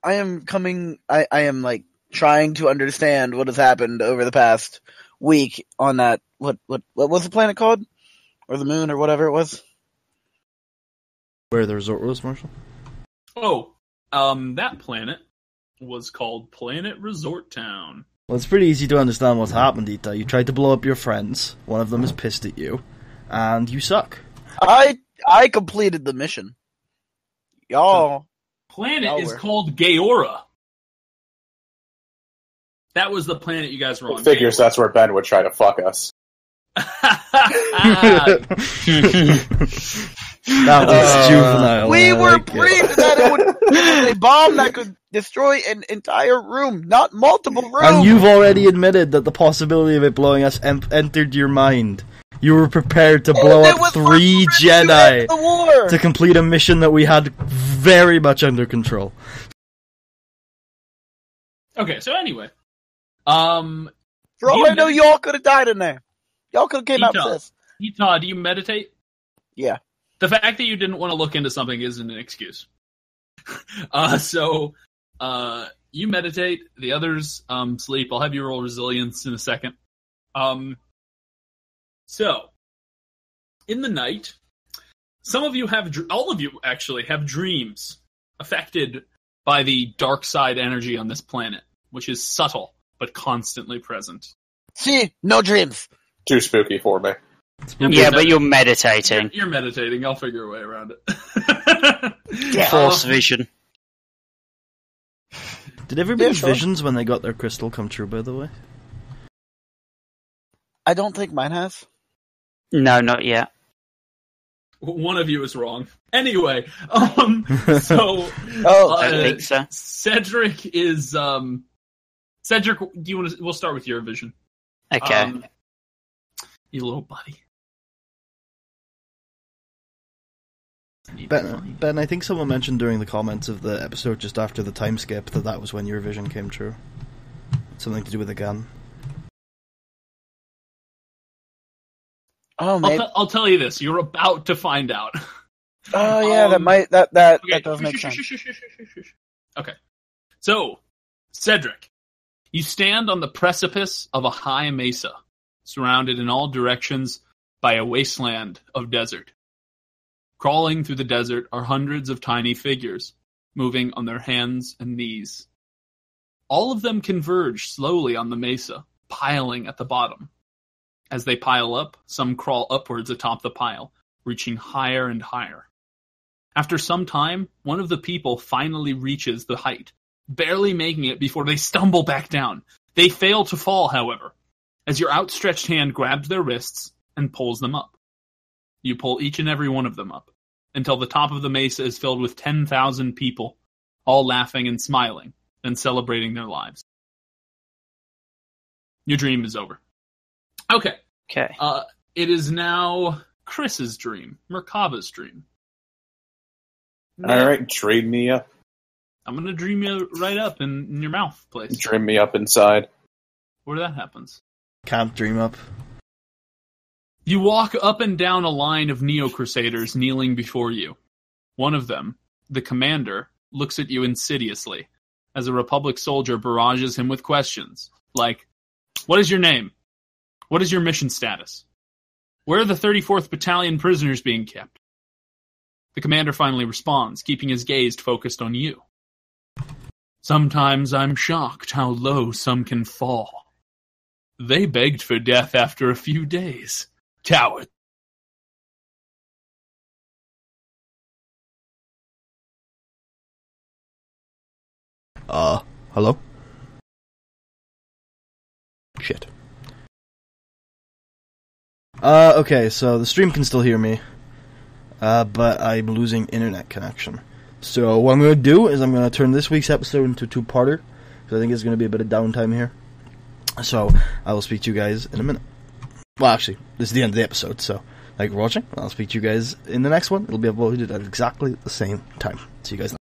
am like trying to understand what has happened over the past week on that what was the planet called? Or the moon or whatever it was? Where the resort was, Marshall? Oh, that planet was called Planet Resort Town. Well, it's pretty easy to understand what's happened, Ita. You tried to blow up your friends. One of them is pissed at you. And you suck. I completed the mission. Y'all. The planet is called Gaora. That was the planet you guys were on. Figures that's where Ben would try to fuck us. That was juvenile. We were briefed that it was a bomb that could destroy an entire room, not multiple rooms. And you've already admitted that the possibility of it blowing us entered your mind. You were prepared to blow up 3 Jedi to complete a mission that we had very much under control. Okay, so anyway. For all I know, y'all could have died in there. Y'all could have came out with this. Ita, do you meditate? Yeah. The fact that you didn't want to look into something isn't an excuse. So you meditate, the others sleep. I'll have you roll resilience in a second. So, in the night, some of you all of you actually have dreams affected by the dark side energy on this planet, which is subtle but constantly present. See, no dreams. Too spooky for me. Yeah, but you're meditating. You're meditating. I'll figure a way around it. Force vision. Did everybody's visions when they got their crystal come true, by the way? I don't think mine has. No, not yet. One of you is wrong. Anyway, I think so. Cedric is Cedric, do you want to? We'll start with your vision. Okay. You little buddy. Ben, I think someone mentioned during the comments of the episode just after the time skip that was when your vision came true. Something to do with a gun. Oh, maybe. I'll tell you this. You're about to find out. Oh yeah, that does make sense. Okay. So, Cedric, you stand on the precipice of a high mesa, surrounded in all directions by a wasteland of desert. Crawling through the desert are hundreds of tiny figures, moving on their hands and knees. All of them converge slowly on the mesa, piling at the bottom. As they pile up, some crawl upwards atop the pile, reaching higher and higher. After some time, one of the people finally reaches the height, barely making it before they stumble back down. They fail to fall, however, as your outstretched hand grabs their wrists and pulls them up. You pull each and every one of them up, until the top of the mesa is filled with 10,000 people, all laughing and smiling, and celebrating their lives. Your dream is over. Okay. It is now Chris's dream, Merkava's dream. Alright, dream me up. I'm going to dream you right up in your mouth place. Dream me up inside. Where that happens. Can't dream up. You walk up and down a line of Neo-Crusaders kneeling before you. One of them, the commander, looks at you insidiously as a Republic soldier barrages him with questions like, what is your name? What is your mission status? Where are the 34th Battalion prisoners being kept? The commander finally responds, keeping his gaze focused on you. Sometimes I'm shocked how low some can fall. They begged for death after a few days. Coward. Hello? Shit. Okay, so the stream can still hear me, but I'm losing internet connection. So what I'm going to do is I'm going to turn this week's episode into a two-parter, because I think there's going to be a bit of downtime here. So I will speak to you guys in a minute. Well, actually, this is the end of the episode, so thank you for watching. I'll speak to you guys in the next one. It'll be uploaded at exactly the same time. See you guys later.